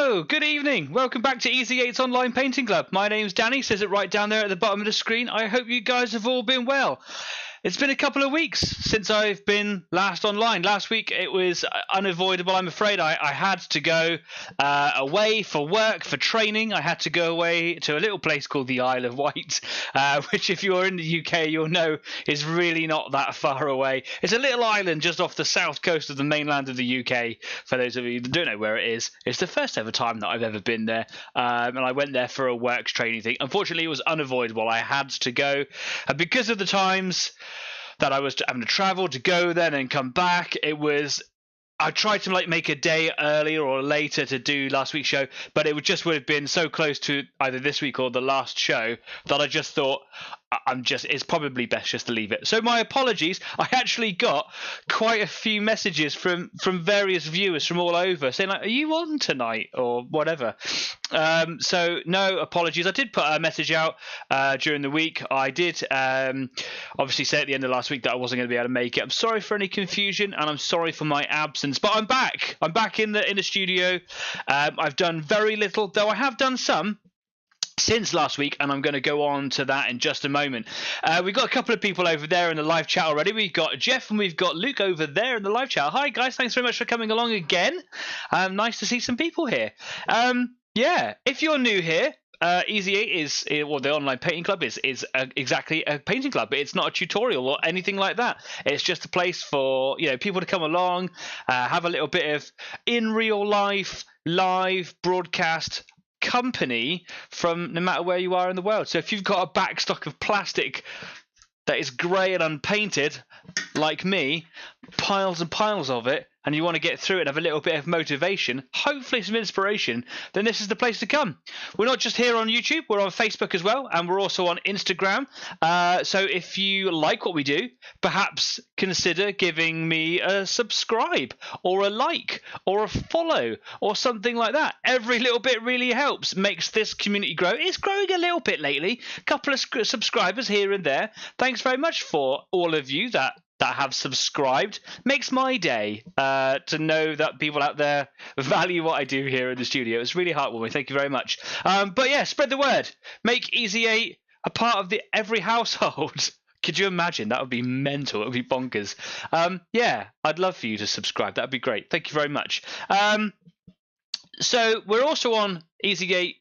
Hello, good evening. Welcome back to Easy 8's Online Painting Club. My name's Danny, says it right down there at the bottom of the screen. I hope you guys have all been well. It's been a couple of weeks since I've been last online. Last week it was unavoidable, I'm afraid. I had to go away for work, for training. I had to go away to a little place called the Isle of Wight, which if you're in the UK, you'll know is really not that far away. It's a little island just off the south coast of the mainland of the UK, for those of you that don't know where it is. It's the first ever time that I've ever been there, and I went there for a works training thing. Unfortunately, it was unavoidable. I had to go, and because of the times that I was having to travel to go there and then come back, I tried to make a day earlier or later to do last week's show, but it would have been so close to either this week or the last show that I just thought it's probably best just to leave it. So my apologies. I actually got quite a few messages from various viewers from all over saying like, "Are you on tonight?" or whatever. So no apologies. I did put a message out during the week. I did obviously say at the end of last week that I wasn't going to be able to make it. I'm sorry for any confusion and I'm sorry for my absence, but I'm back. I'm back in the studio. I've done very little, though I have done some since last week, and I'm going to go on to that in just a moment. We've got a couple of people over there in the live chat already. We've got Jeff and we've got Luke over there in the live chat. Hi guys, thanks very much for coming along again. Nice to see some people here. Yeah, if you're new here, Easy 8 the Online Painting Club is exactly a painting club, but it's not a tutorial or anything like that. It's just a place for people to come along, have a little bit of in real life live broadcast company from no matter where you are in the world. So if you've got a backstock of plastic that is grey and unpainted like me, piles and piles of it, and you want to get through it and have a little bit of motivation, hopefully some inspiration, then this is the place to come. We're not just here on YouTube, we're on Facebook as well, and we're also on Instagram. So if you like what we do, perhaps consider giving me a subscribe or a like or a follow or something like that. Every little bit really helps, makes this community grow. It's growing a little bit lately, a couple of subscribers here and there. Thanks very much for all of you that have subscribed. Makes my day to know that people out there value what I do here in the studio. It's really heartwarming. Thank you very much. But yeah, spread the word. Make Easy 8 a part of every household. Could you imagine? That would be mental. It would be bonkers. Yeah, I'd love for you to subscribe. That would be great. Thank you very much. So we're also on Easy 8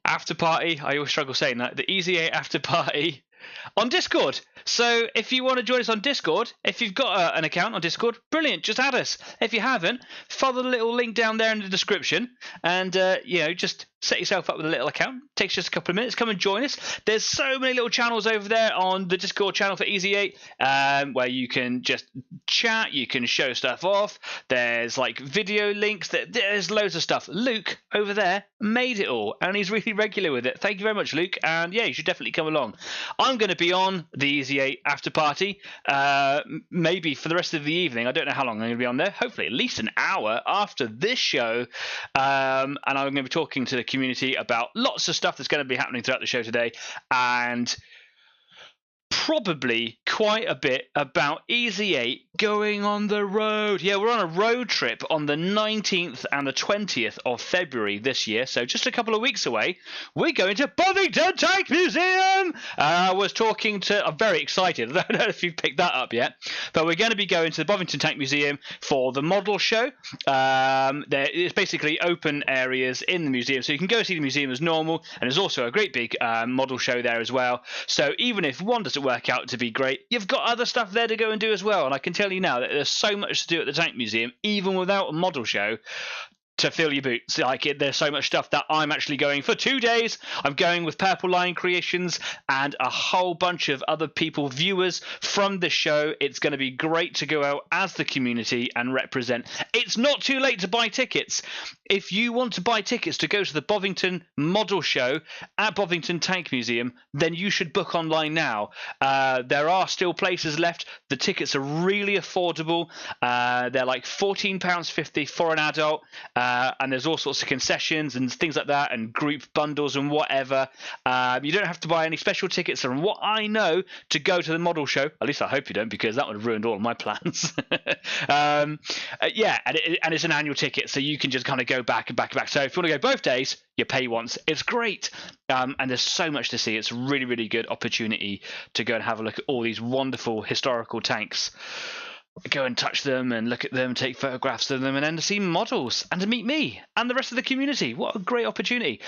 After Party. I always struggle saying that. The Easy 8 After Party on Discord. So if you want to join us on Discord, if you've got an account on Discord, brilliant, just add us. If you haven't, follow the little link down there in the description and just set yourself up with a little account. Takes just a couple of minutes. Come and join us. There's so many little channels over there on the Discord channel for Easy 8 where you can just chat, you can show stuff off. There's like video links, there's loads of stuff. Luke over there made it all and he's really regular with it. Thank you very much, Luke, and yeah, you should definitely come along. I'm going to be on the Easy 8 After Party maybe for the rest of the evening. I don't know how long I'm going to be on there. Hopefully at least an hour after this show, and I'm going to be talking to the community about lots of stuff that's going to be happening throughout the show today, and probably quite a bit about Easy 8 going on the road. Yeah, we're on a road trip on the 19th and the 20th of February this year, so just a couple of weeks away. We're going to Bovington Tank Museum. I'm very excited. I don't know if you've picked that up yet, but we're going to be going to the Bovington Tank Museum for the model show. It's basically open areas in the museum, so you can go see the museum as normal, and there's also a great big model show there as well. So even if one doesn't work out to be great, you've got other stuff there to go and do as well. And I can tell you now that there's so much to do at the Tank Museum, even without a model show, to fill your boots. There's so much stuff that I'm actually going for 2 days. I'm going with Purple Line Creations and a whole bunch of other people, viewers from the show. It's going to be great to go out as the community and represent. It's not too late to buy tickets. If you want to buy tickets to go to the Bovington Model Show at Bovington Tank Museum, then you should book online now. There are still places left. The tickets are really affordable. They're like £14.50 for an adult. and there's all sorts of concessions and things like that, and group bundles and whatever. You don't have to buy any special tickets, from what I know, to go to the model show. At least I hope you don't, because that would have ruined all of my plans. Yeah, and it's an annual ticket, so you can just kind of go back and back and back. So if you want to go both days, you pay once. It's great. And there's so much to see. It's a really, really good opportunity to go and have a look at all these wonderful historical tanks. Go and touch them and look at them, take photographs of them, and then to see models and to meet me and the rest of the community. What a great opportunity.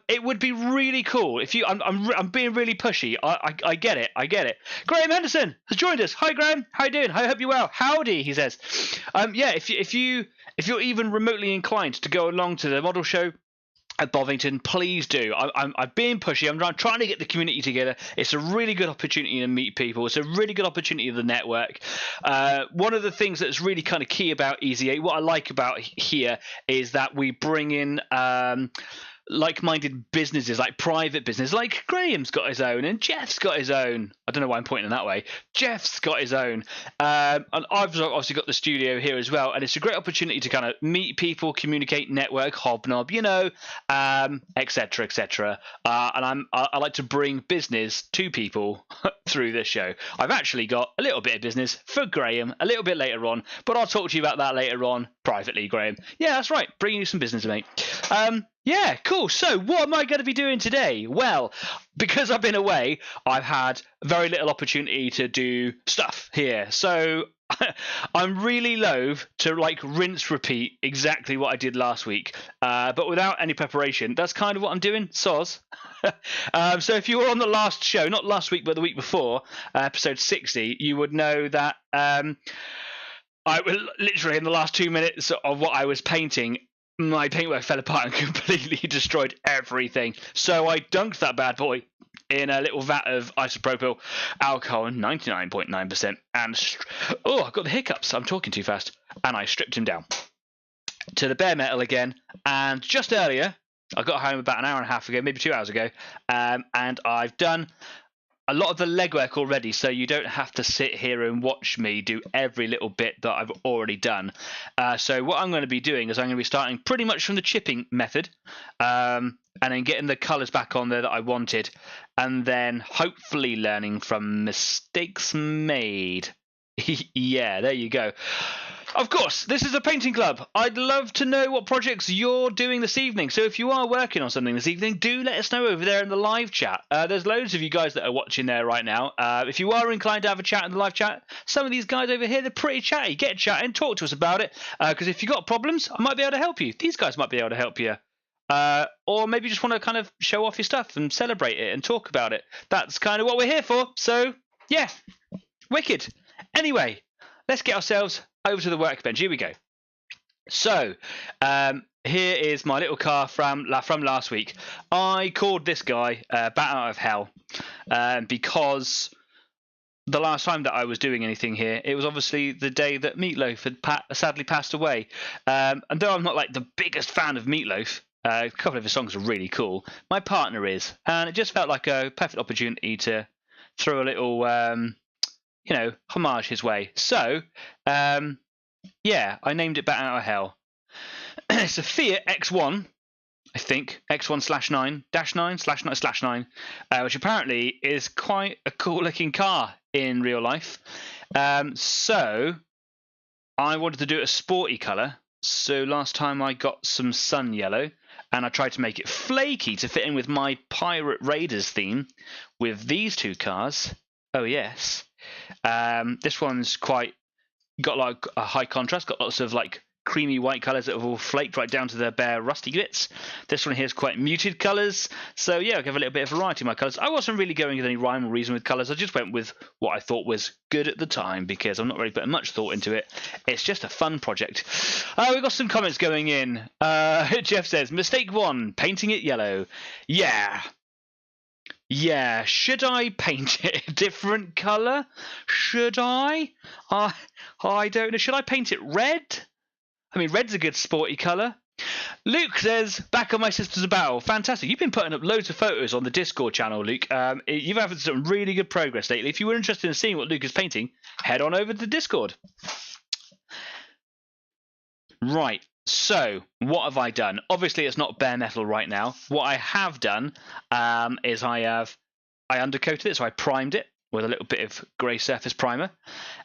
It would be really cool if you. I'm being really pushy. I get it. I get it. Graham Henderson has joined us. Hi, Graham. How you doing? I hope you're well. Howdy, he says. Yeah, if you're even remotely inclined to go along to the model show at Bovington, please do. I'm being pushy. I'm trying to get the community together. It's a really good opportunity to meet people. It's a really good opportunity of the network. One of the things that's really kind of key about Easy 8, what I like about here, is that we bring in like-minded businesses, like private business, like Graham's got his own and Jeff's got his own. I don't know why I'm pointing that way. Jeff's got his own, and I've obviously got the studio here as well, and it's a great opportunity to kind of meet people, communicate, network, hobnob, etc., etc. And I like to bring business to people through this show. I've actually got a little bit of business for Graham a little bit later on, but I'll talk to you about that later on privately, Graham. Yeah, that's right. Bringing you some business, mate. Yeah, cool. So what am I going to be doing today? Well, because I've been away, I've had very little opportunity to do stuff here. So I'm really loath to rinse repeat exactly what I did last week, but without any preparation. That's kind of what I'm doing. Soz. So if you were on the last show, not last week, but the week before, episode 60, you would know that I was literally in the last 2 minutes of what I was painting, my paintwork fell apart and completely destroyed everything. So I dunked that bad boy in a little vat of isopropyl alcohol, 99.9%, and I've got the hiccups. I'm talking too fast. And I stripped him down to the bare metal again. And just earlier, I got home about an hour and a half ago, maybe 2 hours ago, and I've done a lot of the legwork already, so you don't have to sit here and watch me do every little bit that I've already done. So what I'm going to be doing is I'm going to be starting pretty much from the chipping method, and then getting the colours back on there that I wanted, and then hopefully learning from mistakes made. Yeah, there you go. Of course, this is a painting club. I'd love to know what projects you're doing this evening. So if you are working on something this evening, do let us know over there in the live chat. There's loads of you guys that are watching there right now. If you are inclined to have a chat in the live chat, some of these guys over here, they're pretty chatty. Get chatting, talk to us about it. Because if you've got problems, I might be able to help you. These guys might be able to help you. Or maybe you just want to kind of show off your stuff and celebrate it and talk about it. That's kind of what we're here for. So, yeah, wicked. Anyway, let's get ourselves over to the workbench. Here we go. So, here is my little car from last week. I called this guy Bat Out of Hell because the last time that I was doing anything here, it was obviously the day that Meatloaf had sadly passed away. And though I'm not like the biggest fan of Meatloaf, a couple of his songs are really cool, my partner is. And it just felt like a perfect opportunity to throw a little homage his way. So, yeah, I named it Bat Out of Hell. It's a Fiat X1, I think, X1/9-9/9/9, which apparently is quite a cool-looking car in real life. So, I wanted to do it a sporty colour. So last time I got some sun yellow, and I tried to make it flaky to fit in with my Pirate Raiders theme with these two cars. Oh, yes. This one's got like a high contrast, got lots of like creamy white colours that have all flaked right down to the bare rusty bits. This one here is quite muted colours. So yeah, I'll give a little bit of variety in my colours. I wasn't really going with any rhyme or reason with colours. I just went with what I thought was good at the time because I'm not really putting much thought into it. It's just a fun project. We've got some comments going in. Jeff says, mistake 1, painting it yellow. Yeah, should I paint it a different colour? Should I? I don't know. Should I paint it red? I mean, red's a good sporty colour. Luke says, back on my Sisters of Battle. Fantastic. You've been putting up loads of photos on the Discord channel, Luke. You've had some really good progress lately. If you were interested in seeing what Luke is painting, head on over to the Discord. Right. So, what have I done? Obviously, it's not bare metal right now. What I have done is I undercoated it, so I primed it with a little bit of grey surface primer.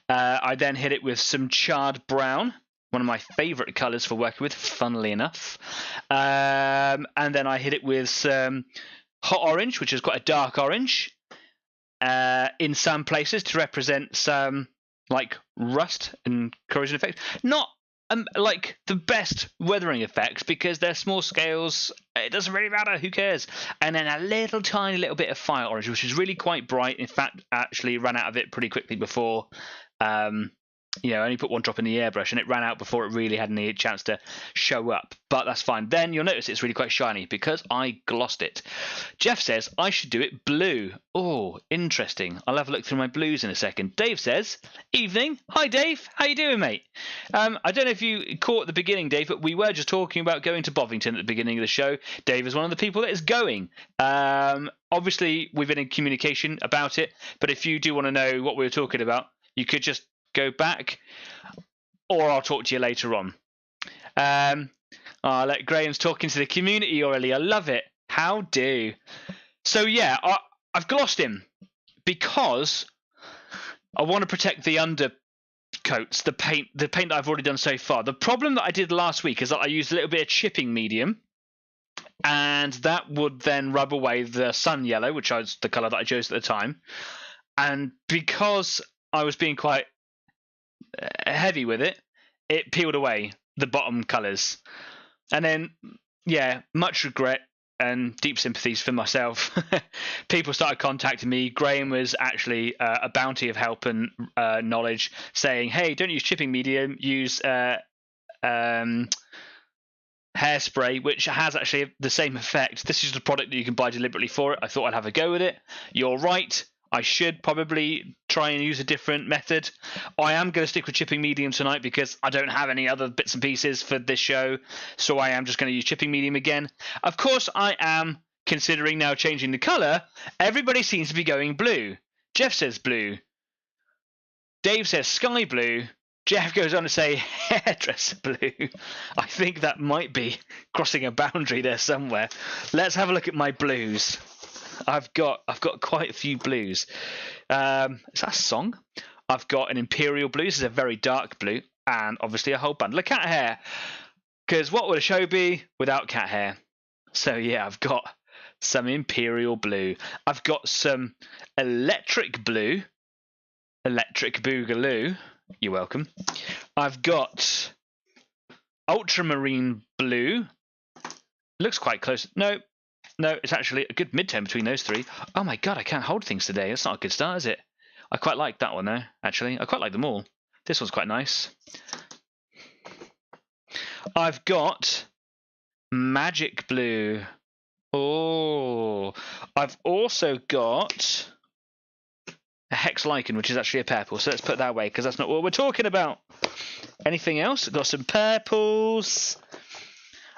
I then hit it with some charred brown, one of my favourite colours for working with, funnily enough. And then I hit it with some hot orange, which is quite a dark orange, in some places to represent some like rust and corrosion effects. Not like the best weathering effects because they're small scales. It doesn't really matter. Who cares? And then a little tiny little bit of fire orange, which is really quite bright. In fact, actually ran out of it pretty quickly before. I only put one drop in the airbrush and it ran out before it really had any chance to show up. But that's fine. Then you'll notice it's really quite shiny because I glossed it. Jeff says I should do it blue. Oh, interesting. I'll have a look through my blues in a second. Dave says, evening. Hi, Dave. How you doing, mate? I don't know if you caught at the beginning, Dave, but we were just talking about going to Bovington at the beginning of the show. Dave is one of the people that is going. Obviously, we've been in communication about it. But if you do want to know what we were talking about, you could just go back, or I'll talk to you later on. Let Graham's talking to the community already. I love it. How do? So yeah, I've glossed him because I want to protect the undercoats, the paint that I've already done so far. The problem that I did last week is that I used a little bit of chipping medium, and that would then rub away the sun yellow, which was the colour that I chose at the time. And because I was being quite heavy with it, it peeled away the bottom colours. And then, yeah, much regret and deep sympathies for myself. People started contacting me. Graham was actually a bounty of help and knowledge, saying, hey, don't use chipping medium, use hairspray, which has actually the same effect. This is the product that you can buy deliberately for it. I thought I'd have a go with it. You're right. I should probably try and use a different method. I am going to stick with chipping medium tonight because I don't have any other bits and pieces for this show. So I am just going to use chipping medium again. Of course, I am considering now changing the colour. Everybody seems to be going blue. Jeff says blue. Dave says sky blue. Jeff goes on to say hairdresser blue. I think that might be crossing a boundary there somewhere. Let's have a look at my blues. I've got quite a few blues. Is that a song? I've got an imperial blue. This is a very dark blue, and obviously a whole bundle of cat hair. Because what would a show be without cat hair? So yeah, I've got some imperial blue. I've got some electric blue, electric boogaloo. You're welcome. I've got ultramarine blue. Looks quite close. No, it's actually a good mid-tone between those three. Oh my god, I can't hold things today. That's not a good start, is it? I quite like that one, though, actually. I quite like them all. This one's quite nice. I've got magic blue. Oh. I've also got a hex lichen, which is actually a purple. So let's put that away, because that's not what we're talking about. Anything else? I've got some purples.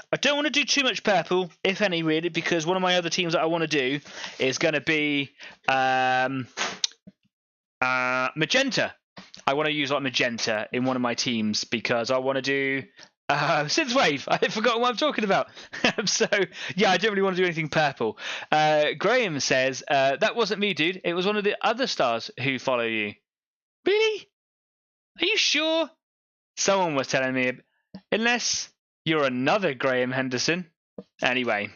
I don't want to do too much purple, if any, really, because one of my other teams that I want to do is going to be magenta. I want to use like magenta in one of my teams because I want to do synthwave. I've forgotten what I'm talking about. So yeah, I don't really want to do anything purple. Graham says that wasn't me, dude. It was one of the other stars who follow you. Really? Are you sure? Someone was telling me, unless you're another Graham Henderson. Anyway,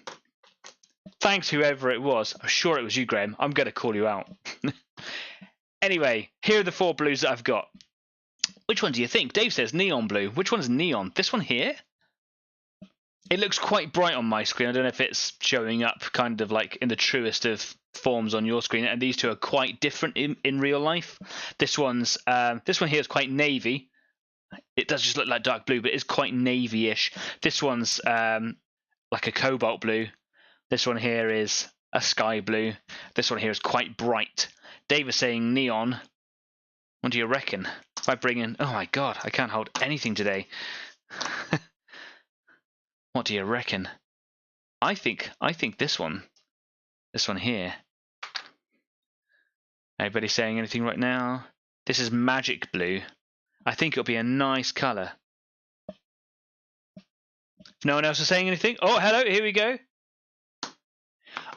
thanks whoever it was. I'm sure it was you, Graham. I'm going to call you out. Anyway, here are the 4 blues that I've got. Which one do you think? Dave says neon blue. Which one's neon? This one here? It looks quite bright on my screen. I don't know if it's showing up kind of like in the truest of forms on your screen. And these two are quite different in real life. This one here is quite navy. It does just look like dark blue, but it's quite navy-ish. This one's like a cobalt blue. This one here is a sky blue. This one here is quite bright. Dave is saying neon. What do you reckon? If I bring in... Oh my god, I can't hold anything today. What do you reckon? I think this one. This one here. Anybody saying anything right now? This is magic blue. I think it'll be a nice colour. If no one else is saying anything. Oh, hello, here we go.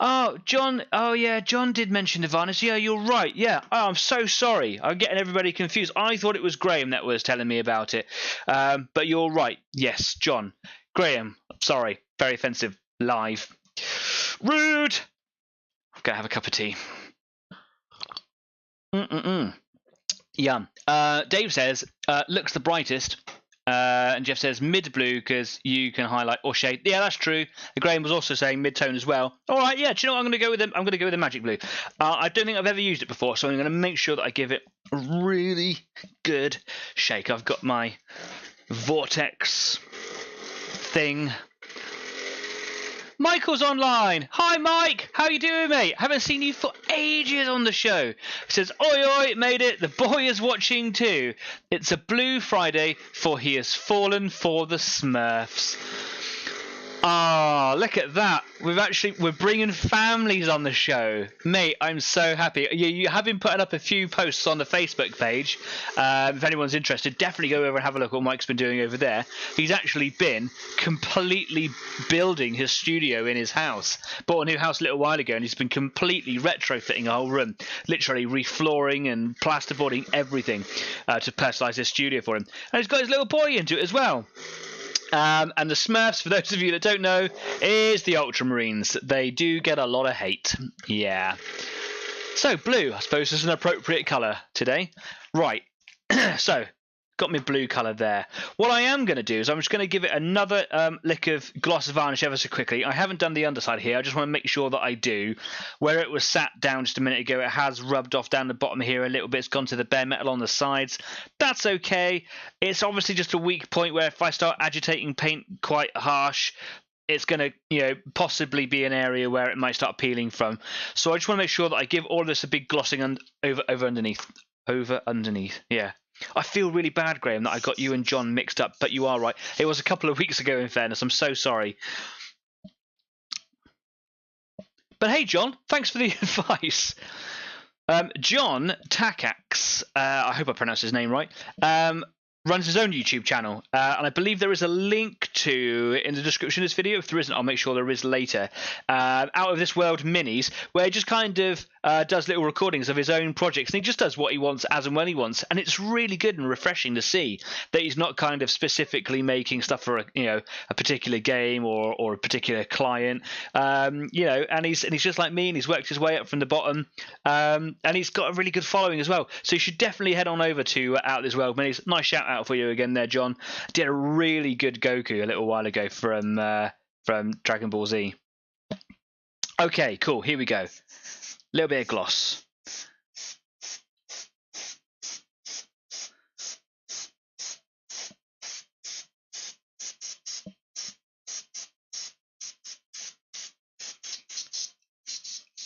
Oh, John. Oh, yeah, John did mention the Varnish. Yeah, you're right. Yeah. Oh, I'm so sorry. I'm getting everybody confused. I thought it was Graham that was telling me about it. But you're right. Yes, John. Graham. Sorry. Very offensive. Live. Rude. I'm going to have a cup of tea. Yum. Dave says, looks the brightest. And Jeff says mid blue because you can highlight or shade. Yeah, that's true. Graham was also saying mid tone as well. All right, yeah. Do you know what I'm going to go with? I'm going to go with the magic blue. I don't think I've ever used it before, so I'm going to make sure that I give it a really good shake. I've got my vortex thing. Michael's online. Hi, Mike. How you doing, mate? Haven't seen you for ages on the show. He says, oi, oi, made it. The boy is watching too. It's a blue Friday, for he has fallen for the Smurfs. Ah, look at that. We're bringing families on the show. Mate, I'm so happy. You have been putting up a few posts on the Facebook page. If anyone's interested, definitely go over and have a look at what Mike's been doing over there. He's actually been completely building his studio in his house. Bought a new house a little while ago, and he's been completely retrofitting a whole room. Literally reflooring and plasterboarding everything to personalise his studio for him. And he's got his little boy into it as well. And the Smurfs, for those of you that don't know, is the Ultramarines. They do get a lot of hate. Yeah. So, blue, I suppose, is an appropriate colour today. Right. So, got my blue colour there. What I am going to do is I'm just going to give it another lick of gloss varnish ever so quickly. I haven't done the underside here. I just want to make sure that I do. Where it was sat down just a minute ago, it has rubbed off down the bottom here a little bit. It's gone to the bare metal on the sides. That's okay. It's obviously just a weak point where if I start agitating paint quite harsh, it's going to, possibly be an area where it might start peeling from. So I just want to make sure that I give all of this a big glossing over underneath. Over underneath, yeah. I feel really bad, Graham, that I got you and John mixed up, but you are right. It was a couple of weeks ago, in fairness. I'm so sorry. But hey, John, thanks for the advice. John Takax, I hope I pronounced his name right, runs his own YouTube channel, and I believe there is a link to in the description of this video. If there isn't, I'll make sure there is later. Out of This World minis, where he just kind of does little recordings of his own projects, and he just does what he wants as and when he wants, and it's really good and refreshing to see that he's not kind of specifically making stuff for a particular game or a particular client, and he's just like me, and he's worked his way up from the bottom, and he's got a really good following as well. So you should definitely head on over to Out of This World minis. Nice shout out for you again there, John. Did a really good Goku a little while ago from Dragon Ball Z. Okay, cool. Here we go. Little bit of gloss.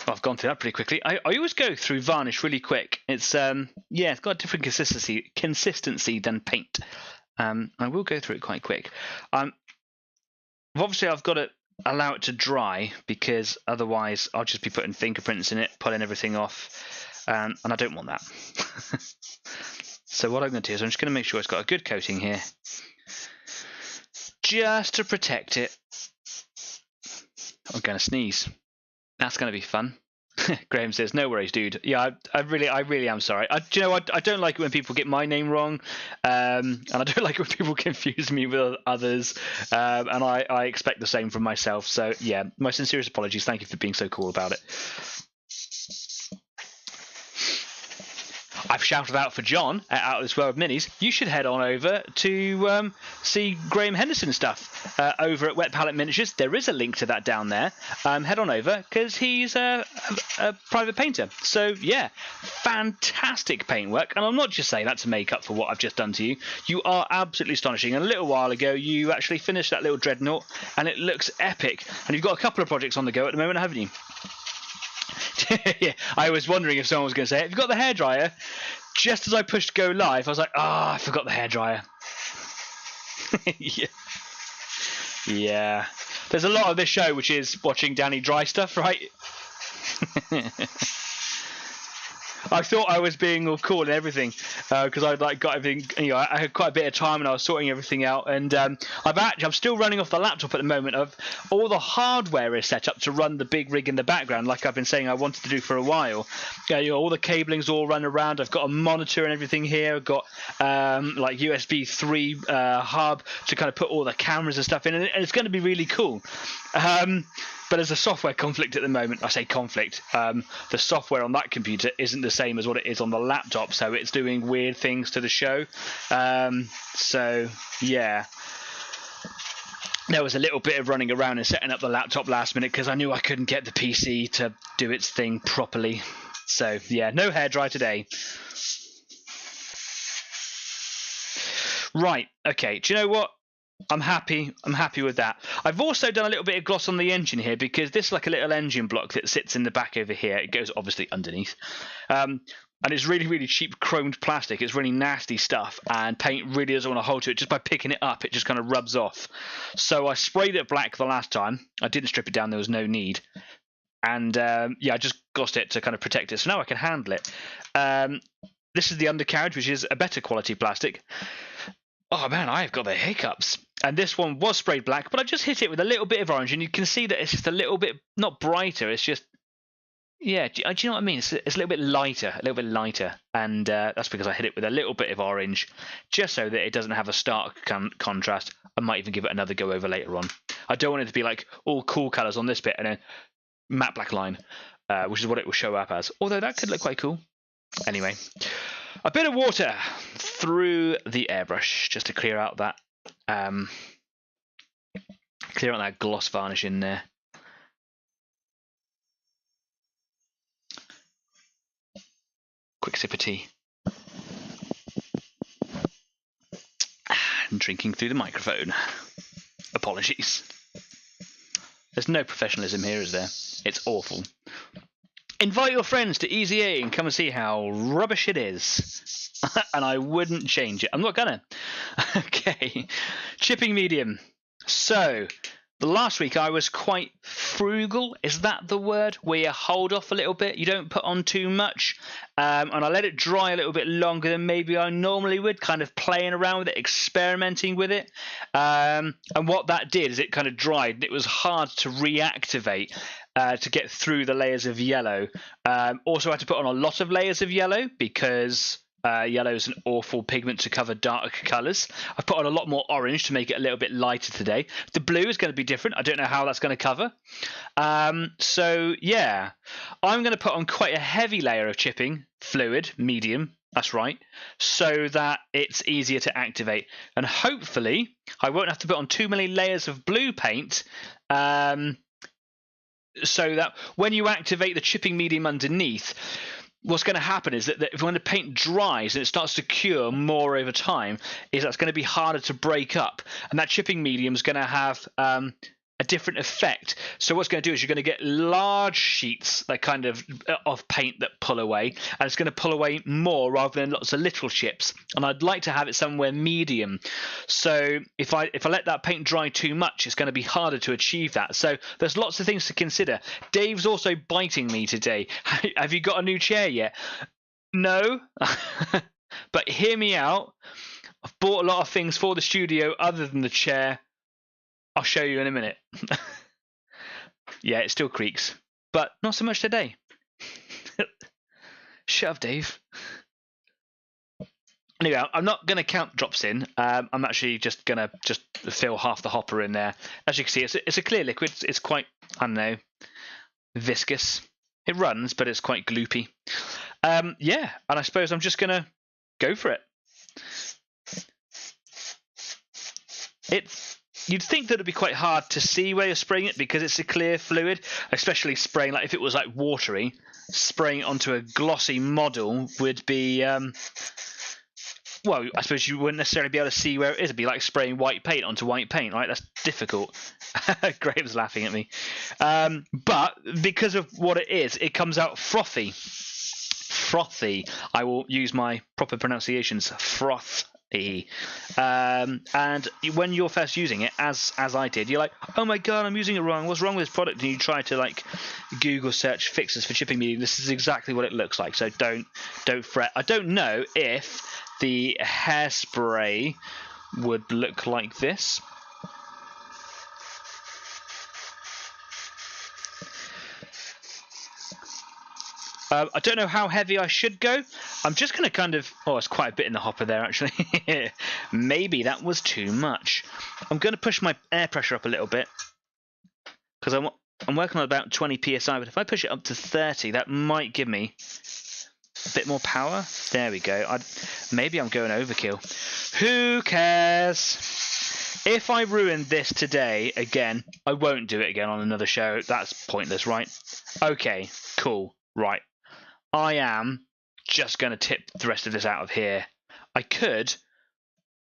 I've gone through that pretty quickly. I always go through varnish really quick. It's it's got a different consistency than paint. I will go through it quite quick. Obviously I've got to allow it to dry because otherwise I'll just be putting fingerprints in it, pulling everything off, and I don't want that. So what I'm going to do is I'm just going to make sure it's got a good coating here, just to protect it. I'm going to sneeze. That's going to be fun. Graham says, "No worries, dude." Yeah, I really am sorry. I don't like it when people get my name wrong, and I don't like it when people confuse me with others, and I expect the same from myself. So yeah, my sincerest apologies. Thank you for being so cool about it. I've shouted out for John at Out of This World Minis. You should head on over to see Graham Henderson's stuff over at Wet Palette Miniatures. There is a link to that down there. Head on over because he's a private painter. So yeah, fantastic paintwork. And I'm not just saying that to make up for what I've just done to you. You are absolutely astonishing. And a little while ago, you actually finished that little dreadnought, and it looks epic. And you've got a couple of projects on the go at the moment, haven't you? Yeah, I was wondering if someone was going to say, "Have you got the hairdryer?" Just as I pushed go live, I was like, I forgot the hairdryer. Yeah. There's a lot of this show which is watching Danny dry stuff, right? I thought I was being all cool and everything because I'd like got everything. You know, I had quite a bit of time and I was sorting everything out. And I'm still running off the laptop at the moment. Of all the hardware is set up to run the big rig in the background, like I've been saying I wanted to do for a while. You know, all the cabling's all run around. I've got a monitor and everything here. I've got like USB 3 hub to kind of put all the cameras and stuff in, and it's going to be really cool. But there's a software conflict at the moment. I say conflict. The software on that computer isn't the same as what it is on the laptop, so it's doing weird things to the show. So, yeah. There was a little bit of running around and setting up the laptop last minute because I knew I couldn't get the PC to do its thing properly. So, yeah, no hairdryer today. Right, okay. Do you know what? I'm happy with that. I've also done a little bit of gloss on the engine here because this is like a little engine block that sits in the back over here. It goes obviously underneath. And it's really, really cheap chromed plastic. It's really nasty stuff, and paint really doesn't want to hold to it. Just by picking it up, it just kind of rubs off. So I sprayed it black the last time. I didn't strip it down. There was no need. And yeah, I just glossed it to kind of protect it. So now I can handle it. This is the Undercarriage, which is a better quality plastic. Oh man, I've got the hiccups. And this one was sprayed black, but I just hit it with a little bit of orange, and you can see that it's just a little bit, not brighter, it's just, yeah, do you know what I mean? It's a little bit lighter, and that's because I hit it with a little bit of orange, just so that it doesn't have a stark contrast. I might even give it another go over later on. I don't want it to be like all cool colours on this bit, and a matte black line, which is what it will show up as, although that could look quite cool. Anyway, a bit of water through the airbrush just to clear out that gloss varnish in there. Quick sip of tea. And drinking through the microphone. Apologies. There's no professionalism here, is there? It's awful. Invite your friends to Easy A and come and see how rubbish it is. And I wouldn't change it. I'm not gonna. Okay. Chipping medium. So, last week I was quite frugal. Is that the word? Where you hold off a little bit. You don't put on too much. And I let it dry a little bit longer than maybe I normally would. Kind of playing around with it, experimenting with it. And what that did is it kind of dried. And it was hard to reactivate. To get through the layers of yellow. Also, I had to put on a lot of layers of yellow because yellow is an awful pigment to cover dark colours. I've put on a lot more orange to make it a little bit lighter today. The blue is going to be different. I don't know how that's going to cover. So, yeah, I'm going to put on quite a heavy layer of chipping fluid, medium. That's right, so that it's easier to activate. And hopefully, I won't have to put on too many layers of blue paint. So that when you activate the chipping medium underneath, what's going to happen is that when the paint dries and it starts to cure more over time, is that's going to be harder to break up, and that chipping medium is going to have a different effect. So what's going to do is you're going to get large sheets that kind of paint that pull away, and it's going to pull away more rather than lots of little chips. And I'd like to have it somewhere medium. So if I let that paint dry too much, it's going to be harder to achieve that. So there's lots of things to consider. Dave's also biting me today. Have you got a new chair yet? No. But hear me out. I've bought a lot of things for the studio other than the chair. I'll show you in a minute. Yeah, it still creaks, but not so much today. Shut up, Dave. Anyway, I'm not going to count drops in. I'm actually just going to fill half the hopper in there. As you can see, it's a clear liquid. It's quite, I don't know, viscous. It runs, but it's quite gloopy. Yeah, and I suppose I'm just going to go for it. You'd think that it'd be quite hard to see where you're spraying it because it's a clear fluid, especially spraying, like if it was like watery, spraying it onto a glossy model would be, well, I suppose you wouldn't necessarily be able to see where it is. It'd be like spraying white paint onto white paint, right? That's difficult. Graham's laughing at me. But because of what it is, it comes out frothy. Frothy. I will use my proper pronunciations. Froth. And when you're first using it, as I did, you're like, oh my god, I'm using it wrong. What's wrong with this product? And you try to like Google search fixes for chipping medium. This is exactly what it looks like. So don't fret. I don't know if the hairspray would look like this. I don't know how heavy I should go. I'm just going to kind of... Oh, it's quite a bit in the hopper there, actually. Maybe that was too much. I'm going to push my air pressure up a little bit. Because I'm working on about 20 psi, but if I push it up to 30, that might give me a bit more power. There we go. Maybe I'm going overkill. Who cares? If I ruin this today again, I won't do it again on another show. That's pointless, right? Okay, cool. Right. I am just going to tip the rest of this out of here. I could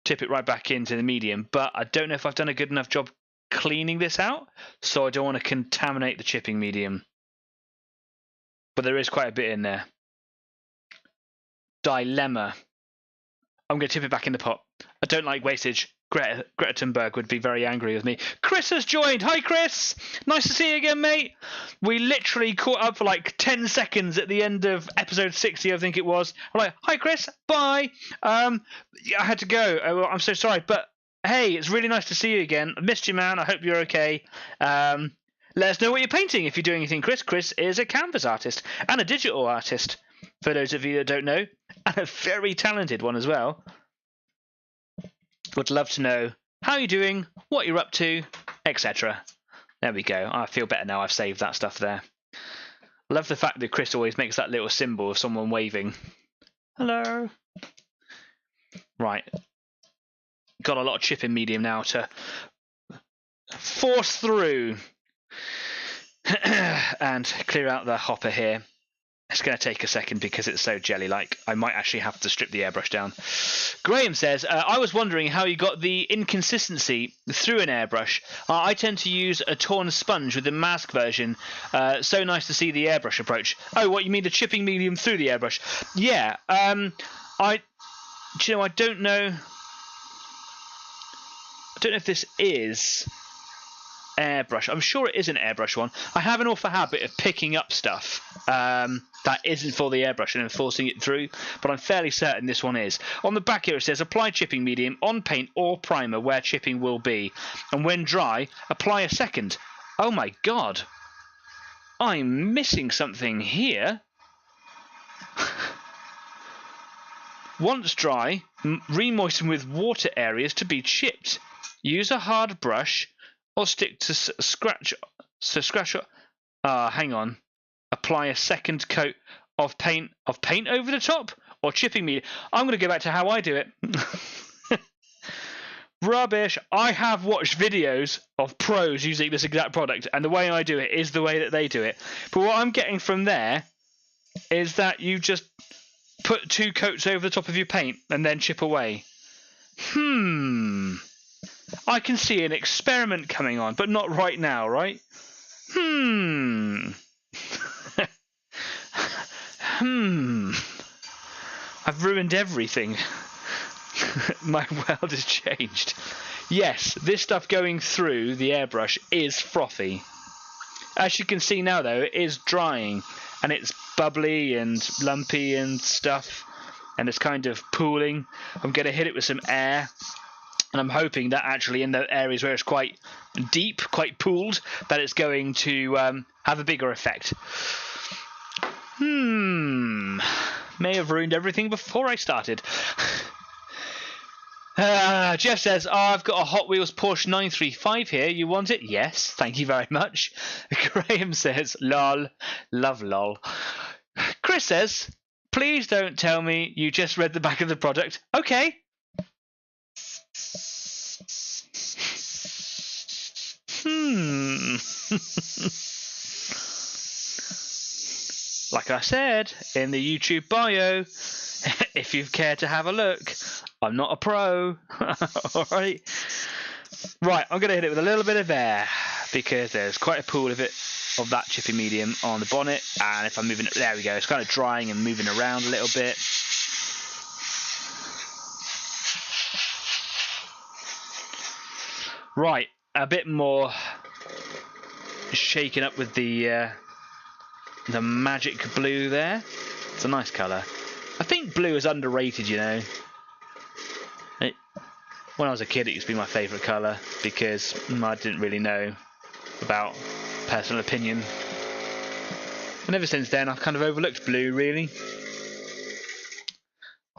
tip it right back into the medium, but I don't know if I've done a good enough job cleaning this out, so I don't want to contaminate the chipping medium. But there is quite a bit in there. Dilemma. I'm going to tip it back in the pot. I don't like wastage. Greta Thunberg would be very angry with me. Chris has joined. Hi, Chris. Nice to see you again, mate. We literally caught up for like 10 seconds at the end of episode 60, I think it was. I'm like, hi, Chris. Bye. I had to go. I'm so sorry. But hey, it's really nice to see you again. I missed you, man. I hope you're okay. Let us know what you're painting if you're doing anything, Chris. Chris is a canvas artist and a digital artist, for those of you that don't know, and a very talented one as well. Would love to know how you're doing, what you're up to, etc. There we go. I feel better now I've saved that stuff there. Love the fact that Chris always makes that little symbol of someone waving. Hello. Right. Got a lot of chipping medium now to force through and clear out the hopper here. It's going to take a second because it's so jelly-like. I might actually have to strip the airbrush down. Graham says, I was wondering how you got the inconsistency through an airbrush. I tend to use a torn sponge with the mask version. So nice to see the airbrush approach. Oh, what, you mean the chipping medium through the airbrush? Yeah. I don't know. I don't know if this is airbrush. I'm sure it is an airbrush one. I have an awful habit of picking up stuff that isn't for the airbrush and then forcing it through, but I'm fairly certain this one is. On the back here it says apply chipping medium on paint or primer where chipping will be, and when dry apply a second. Oh my god, I'm missing something here. Once dry, re-moisten with water areas to be chipped. Use a hard brush or stick to scratch. Hang on. Apply a second coat of paint over the top or chipping medium. I'm going to go back to how I do it. Rubbish. I have watched videos of pros using this exact product, and the way I do it is the way that they do it. But what I'm getting from there is that you just put 2 coats over the top of your paint and then chip away. I can see an experiment coming on, but not right now, right? I've ruined everything. My world has changed. Yes, this stuff going through the airbrush is frothy. As you can see now, though, it is drying, and it's bubbly and lumpy and stuff, and it's kind of pooling. I'm going to hit it with some air. And I'm hoping that actually in the areas where it's quite deep, quite pooled, that it's going to have a bigger effect. May have ruined everything before I started. Jeff says, I've got a Hot Wheels Porsche 935 here. You want it? Yes, thank you very much. Graham says, lol. Love lol. Chris says, please don't tell me you just read the back of the product. Okay. Like I said in the YouTube bio, if you care to have a look, I'm not a pro. Alright. Right, I'm going to hit it with a little bit of air because there's quite a pool of that chipping medium on the bonnet, and if I'm moving it, there we go, it's kind of drying and moving around a little bit. Right, a bit more shaken up with the magic blue there. It's a nice colour. I think blue is underrated, you know. When I was a kid, it used to be my favourite colour because I didn't really know about personal opinion. And ever since then, I've kind of overlooked blue, really.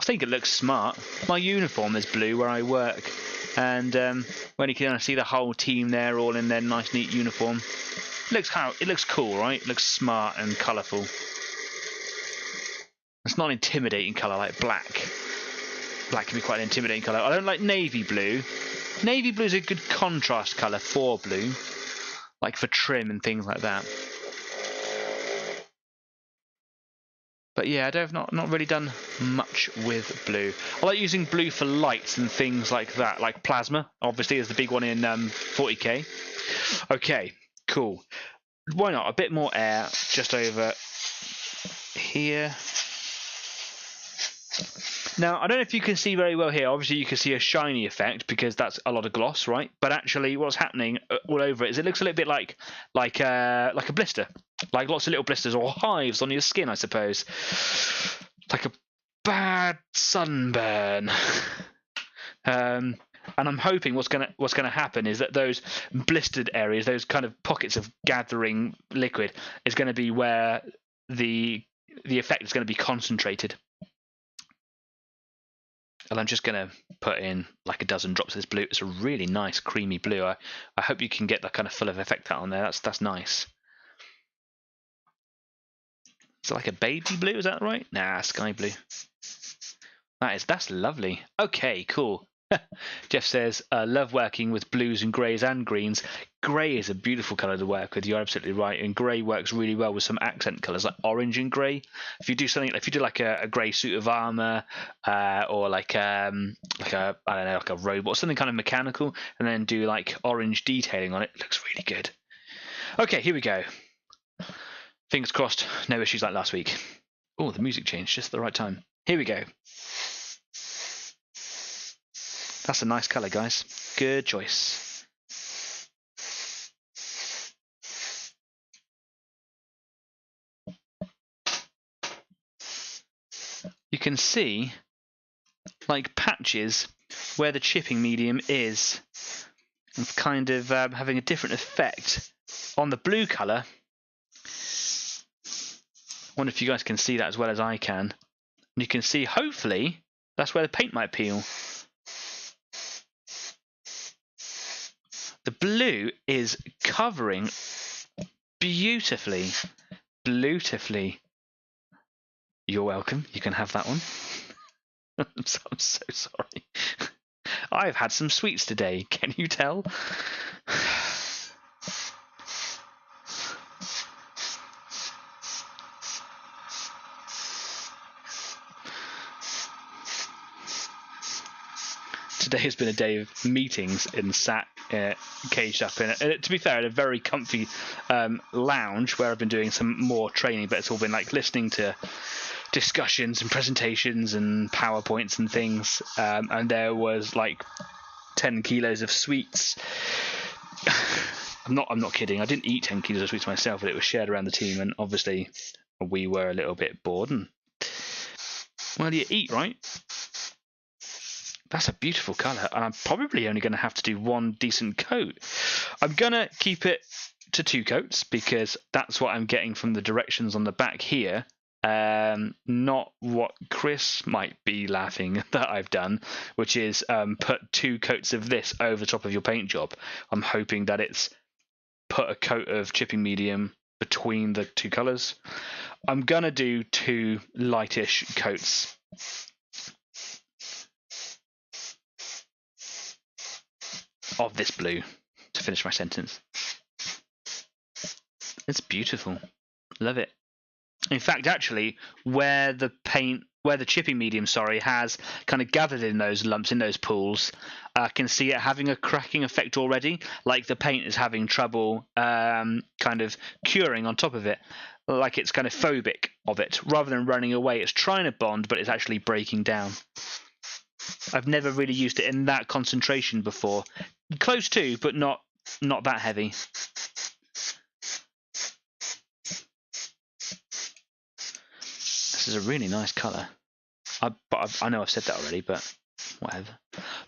I think it looks smart. My uniform is blue where I work. And when you can see the whole team there all in their nice, neat uniform, it looks cool, right? It looks smart and colourful. It's not an intimidating colour like black. Black can be quite an intimidating colour. I don't like navy blue. Navy blue is a good contrast colour for blue, like for trim and things like that. But yeah, I've not really done much with blue. I like using blue for lights and things like that, like plasma, obviously, is the big one in 40k. Okay, cool. Why not? A bit more air just over here. Now, I don't know if you can see very well here. Obviously, you can see a shiny effect because that's a lot of gloss, right? But actually, what's happening all over it is it looks a little bit like a blister, like lots of little blisters or hives on your skin, I suppose, like a bad sunburn. And I'm hoping what's gonna happen is that those blistered areas, those kind of pockets of gathering liquid, is going to be where the effect is going to be concentrated. And I'm just going to put in like a dozen drops of this blue. It's a really nice creamy blue. I hope you can get that kind of full of effect out on there. That's nice. Is it like a baby blue? Is that right? Nah, sky blue. That's lovely. Okay, cool. Jeff says, love working with blues and greys and greens. Grey is a beautiful colour to work with. You're absolutely right. And grey works really well with some accent colours like orange and grey. If you do something, if you do like a grey suit of armour, or like a I don't know, like a robot, something kind of mechanical, and then do like orange detailing on it, it looks really good. Okay, here we go. Fingers crossed, no issues like last week. Oh, the music changed just at the right time. Here we go. That's a nice colour, guys. Good choice. You can see like patches where the chipping medium is. It's kind of having a different effect on the blue colour. I wonder if you guys can see that as well as I can. And you can see, hopefully, that's where the paint might peel. The blue is covering beautifully. Beautifully. You're welcome. You can have that one. I'm so sorry. I've had some sweets today. Can you tell? Today has been a day of meetings and sat caged up in it. To be fair, in a very comfy lounge where I've been doing some more training, but it's all been like listening to discussions and presentations and PowerPoints and things. And there was like 10 kilos of sweets. I'm not kidding. I didn't eat 10 kilos of sweets myself, but it was shared around the team, and obviously we were a little bit bored. And well, you eat, right? That's a beautiful colour, and I'm probably only going to have to do one decent coat. I'm going to keep it to 2 coats because that's what I'm getting from the directions on the back here. Not what Chris might be laughing that I've done, which is put 2 coats of this over top of your paint job. I'm hoping that it's put a coat of chipping medium between the 2 colours. I'm going to do 2 lightish coats. Of this blue to finish my sentence. It's beautiful. Love it. In fact, actually, where the chipping medium, has kind of gathered in those lumps, in those pools, I can see it having a cracking effect already, like the paint is having trouble kind of curing on top of it, like it's kind of phobic of it. Rather than running away, it's trying to bond, but it's actually breaking down. I've never really used it in that concentration before. Close to, but not that heavy. This is a really nice colour. I know I've said that already, but whatever.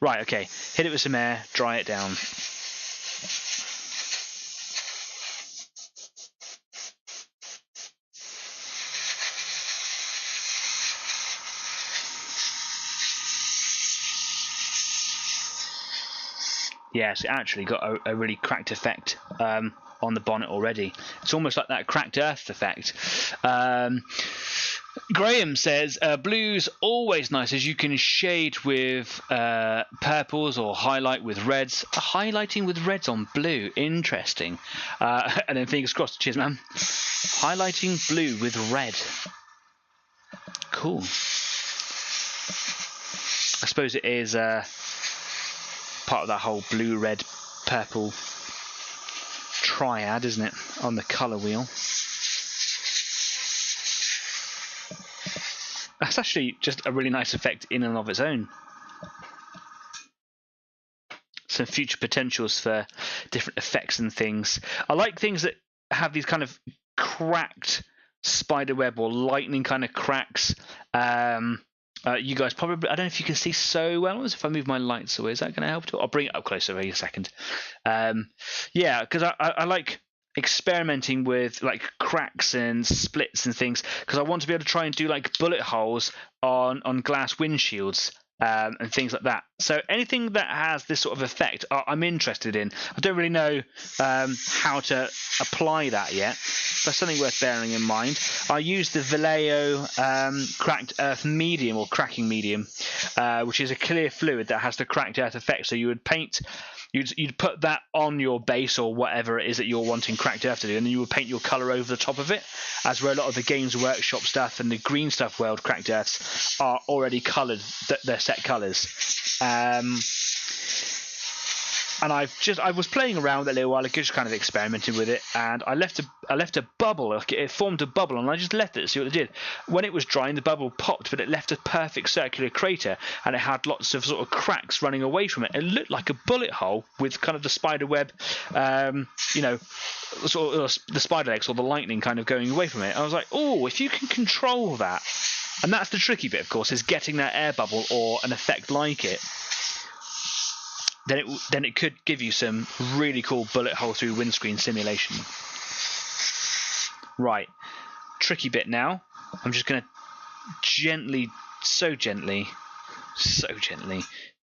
Right, okay. Hit it with some air, dry it down. Yes, it actually got a really cracked effect on the bonnet already. It's almost like that cracked earth effect. Graham says, blue's always nice as you can shade with purples or highlight with reds. Highlighting with reds on blue, interesting. And then fingers crossed, cheers man. Highlighting blue with red. Cool. I suppose it is part of that whole blue, red, purple triad, isn't it, on the colour wheel. That's actually just a really nice effect in and of its own. Some future potentials for different effects and things. I like things that have these kind of cracked spiderweb or lightning kind of cracks. You guys probably, I don't know if you can see so well if I move my lights away. Is that going to help? I'll bring it up closer in a second. Yeah, because I like experimenting with like cracks and splits and things because I want to be able to try and do like bullet holes on glass windshields and things like that. So anything that has this sort of effect, I'm interested in. I don't really know how to apply that yet. That's something worth bearing in mind. I use the Vallejo cracked earth medium or cracking medium, which is a clear fluid that has the cracked earth effect. So you would paint, you'd put that on your base or whatever it is that you're wanting cracked earth to do, and then you would paint your colour over the top of it. As where a lot of the Games Workshop stuff and the Green Stuff World cracked earths are already coloured, they're set colours. And I was playing around a little while ago, just kind of experimenting with it, and I left a bubble. Like it formed a bubble, and I just left it to see what it did. When it was drying, the bubble popped, but it left a perfect circular crater, and it had lots of sort of cracks running away from it. It looked like a bullet hole with kind of the spider web, you know, sort of the spider legs or the lightning kind of going away from it. I was like, oh, if you can control that, and that's the tricky bit, of course, is getting that air bubble or an effect like it. Then it could give you some really cool bullet hole through windscreen simulation. Right, tricky bit now. I'm just going to so gently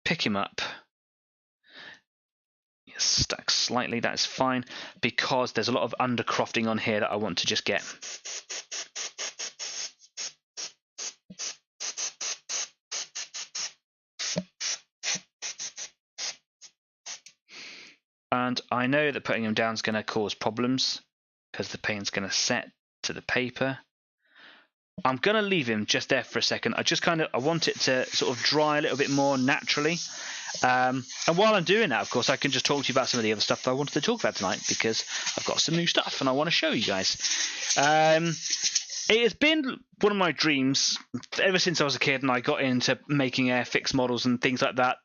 pick him up. Stuck slightly, that's fine, because there's a lot of undercrofting on here that I want to just get. And I know that putting him down is going to cause problems because the paint's going to set to the paper. I'm going to leave him just there for a second. I want it to sort of dry a little bit more naturally. And while I'm doing that, of course, I can just talk to you about some of the other stuff that I wanted to talk about tonight because I've got some new stuff and I want to show you guys. It has been one of my dreams ever since I was a kid and I got into making airfix models and things like that.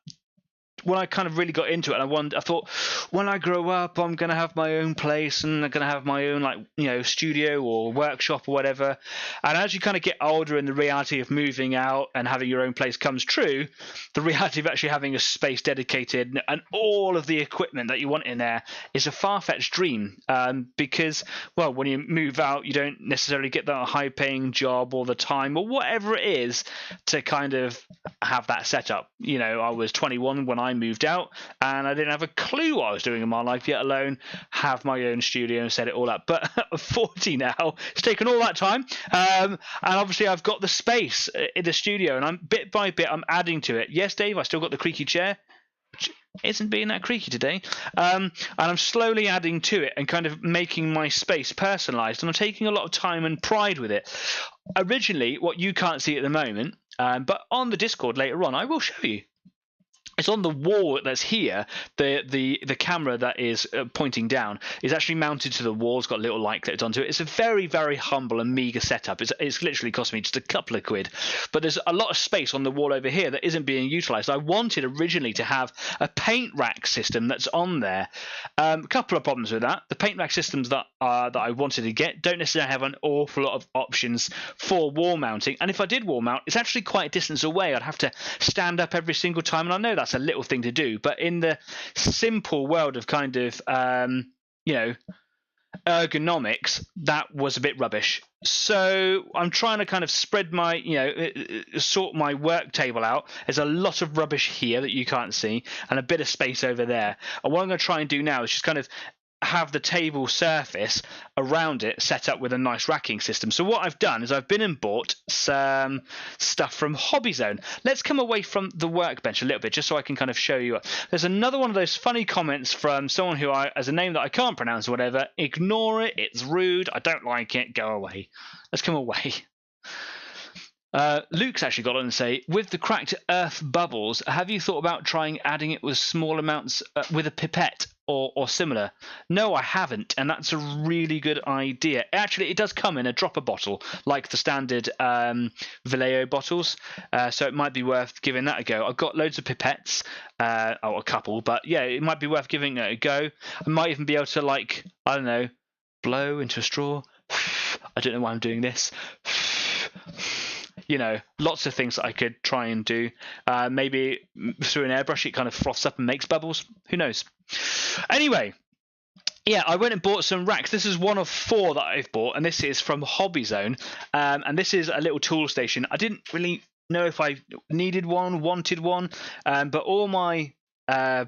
When I kind of really got into it, I thought, when I grow up, I'm going to have my own place and I'm going to have my own, like, you know, studio or workshop or whatever. And as you kind of get older and the reality of moving out and having your own place comes true, the reality of actually having a space dedicated and all of the equipment that you want in there is a far-fetched dream. Because, well, when you move out, you don't necessarily get that high-paying job or the time or whatever it is to kind of have that set up. You know, I was 21 when I moved out and I didn't have a clue what I was doing in my life, yet alone have my own studio and set it all up. But I'm 40 now, it's taken all that time, and obviously I've got the space in the studio and I'm bit by bit I'm adding to it. Yes, Dave, I still got the creaky chair, which isn't being that creaky today, and I'm slowly adding to it and kind of making my space personalized, and I'm taking a lot of time and pride with it. Originally, what you can't see at the moment, but on the Discord later on I will show you, it's on the wall that's here. The camera that is pointing down is actually mounted to the wall. It's got a little light clipped onto it. It's a very, very humble and meager setup. It's literally cost me just a couple of quid. But there's a lot of space on the wall over here that isn't being utilised. I wanted originally to have a paint rack system that's on there. A couple of problems with that. The paint rack systems that I wanted to get don't necessarily have an awful lot of options for wall mounting. And if I did wall mount, it's actually quite a distance away. I'd have to stand up every single time, and I know that's a little thing to do, but in the simple world of kind of ergonomics, that was a bit rubbish. So I'm trying to kind of spread my sort my work table out. There's a lot of rubbish here that you can't see, and a bit of space over there. And what I'm going to try and do now is just kind of have the table surface around it set up with a nice racking system. So what I've done is I've been and bought some stuff from Hobbyzone. Let's come away from the workbench a little bit just so I can kind of show you. There's another one of those funny comments from someone who has a name that I can't pronounce or whatever. Ignore it. It's rude. I don't like it. Go away. Let's come away. Luke's actually got on and say, with the cracked earth bubbles, have you thought about trying adding it with small amounts with a pipette or similar? No, I haven't, and that's a really good idea. Actually, it does come in a dropper bottle, like the standard Vallejo bottles, so it might be worth giving that a go. I've got loads of pipettes, or a couple, but yeah, it might be worth giving it a go. I might even be able to, like, I don't know, blow into a straw. I don't know why I'm doing this. Lots of things that I could try and do. Maybe through an airbrush, it kind of froths up and makes bubbles. Who knows? Anyway, yeah, I went and bought some racks. This is one of 4 that I've bought, and this is from Hobbyzone. And this is a little tool station. I didn't really know if I needed one, wanted one, but all my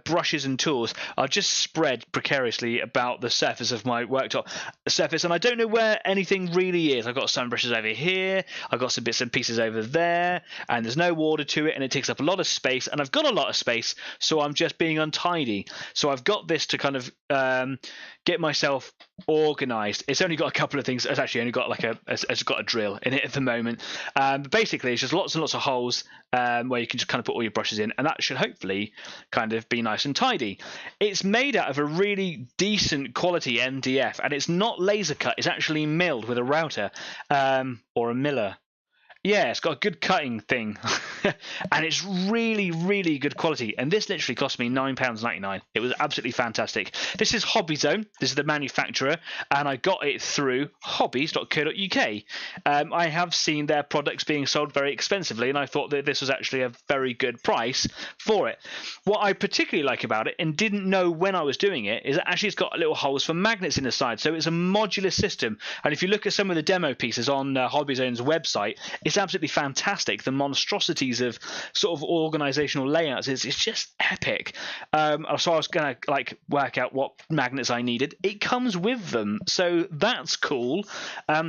brushes and tools are just spread precariously about the surface of my worktop surface, and I don't know where anything really is. I've got some brushes over here, I've got some bits and pieces over there, and there's no water to it, and it takes up a lot of space, and I've got a lot of space, so I'm just being untidy. So I've got this to kind of get myself organized. It's only got a couple of things. It's actually only got it's got a drill in it at the moment. But basically, it's just lots and lots of holes where you can just kind of put all your brushes in, and that should hopefully kind of be nice and tidy. It's made out of a really decent quality MDF, and it's not laser cut. It's actually milled with a router or a miller. Yeah, it's got a good cutting thing, and it's really, really good quality. And this literally cost me £9.99. It was absolutely fantastic. This is Hobbyzone. This is the manufacturer, and I got it through hobbies.co.uk. I have seen their products being sold very expensively, and I thought that this was actually a very good price for it. What I particularly like about it, and didn't know when I was doing it, is that actually it's got little holes for magnets in the side. So it's a modular system. And if you look at some of the demo pieces on Hobbyzone's website, it's absolutely fantastic. The monstrosities of sort of organizational layouts it's just epic. So I was gonna work out what magnets I needed. It comes with them, so that's cool.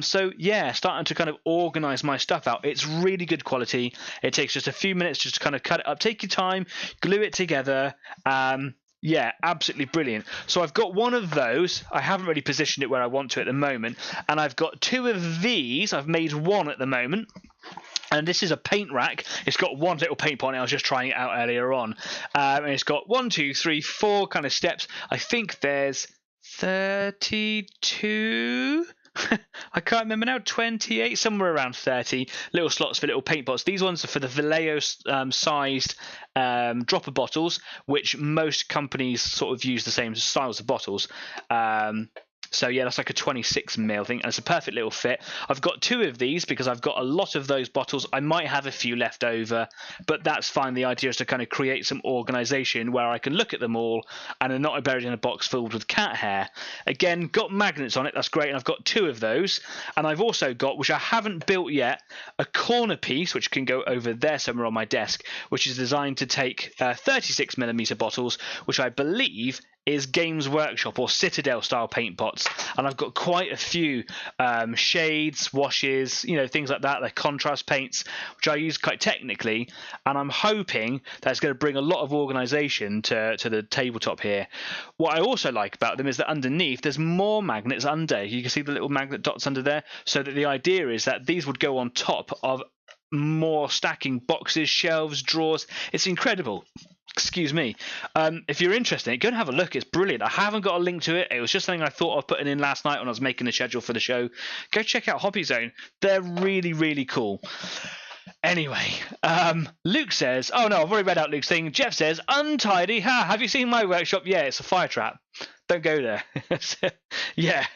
So yeah, starting to kind of organize my stuff out. It's really good quality. It takes just a few minutes just to kind of cut it up. Take your time, glue it together. Yeah, absolutely brilliant. So I've got one of those. I haven't really positioned it where I want to at the moment. And I've got 2 of these. I've made one at the moment. And this is a paint rack. It's got one little paint pot on it. I was just trying it out earlier on. And it's got 1, 2, 3, 4 kind of steps. I think there's 32... I can't remember now, 28, somewhere around 30 little slots for little paint pots. These ones are for the Vallejo sized dropper bottles, which most companies sort of use the same styles of bottles. So yeah, that's like a 26mm thing, and it's a perfect little fit. I've got 2 of these because I've got a lot of those bottles. I might have a few left over, but that's fine. The idea is to kind of create some organization where I can look at them all and they're not buried in a box filled with cat hair. Again, got magnets on it. That's great, and I've got 2 of those. And I've also got, which I haven't built yet, a corner piece which can go over there somewhere on my desk, which is designed to take 36mm bottles, which I believe is Games Workshop or Citadel style paint pots. And I've got quite a few shades, washes, things like that. They're contrast paints, which I use quite technically, and I'm hoping that's going to bring a lot of organization to the tabletop here. What I also like about them is that underneath there's more magnets under. You can see the little magnet dots under there, so that the idea is that these would go on top of more stacking boxes, shelves, drawers. It's incredible. Excuse me. If you're interested, go and have a look. It's brilliant. I haven't got a link to it. It was just something I thought of putting in last night when I was making the schedule for the show. Go check out Hobbyzone. They're really, really cool. Anyway, Luke says, oh no, I've already read out Luke's thing. Jeff says, untidy. Ha, have you seen my workshop? Yeah, it's a fire trap. Don't go there. Yeah.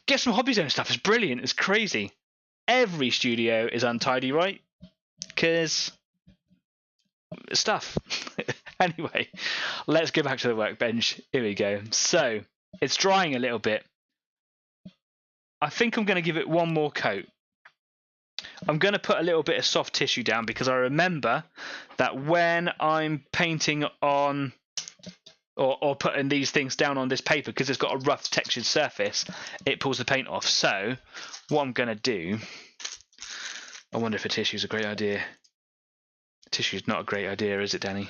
Get some Hobbyzone stuff. It's brilliant. It's crazy. Every studio is untidy, right? Because stuff. Anyway, let's go back to the workbench. Here we go. So, it's drying a little bit. I think I'm going to give it one more coat. I'm going to put a little bit of soft tissue down because I remember that when I'm painting on or putting these things down on this paper, because it's got a rough textured surface, it pulls the paint off. So what I'm going to do, I wonder if a tissue is a great idea. Tissue is not a great idea, is it, Danny?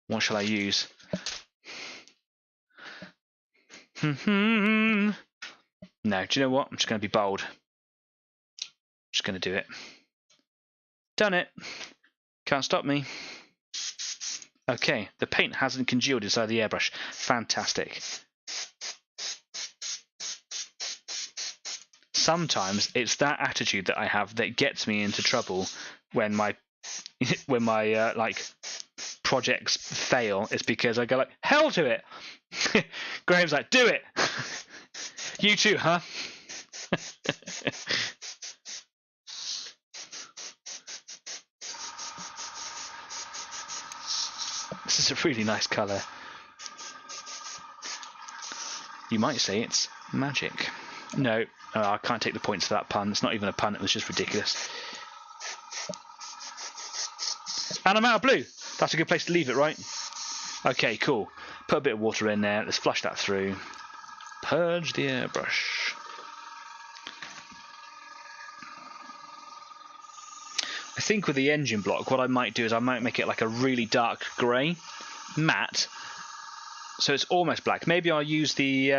What shall I use? No, do you know what? I'm just going to be bold. Just going to do it. Done it. Can't stop me. Okay, the paint hasn't congealed inside the airbrush. Fantastic. Sometimes it's that attitude that I have that gets me into trouble when my like projects fail. It's because I go like, hell to it. Graham's like, do it. You too, huh? This is a really nice colour. You might say it's magic. No, I can't take the points for that pun. It's not even a pun, it was just ridiculous. And I'm out of blue. That's a good place to leave it, right? Okay, cool. Put a bit of water in there. Let's flush that through. Purge the airbrush. I think with the engine block, what I might do is I might make it like a really dark grey, matte, so it's almost black. Maybe I'll use the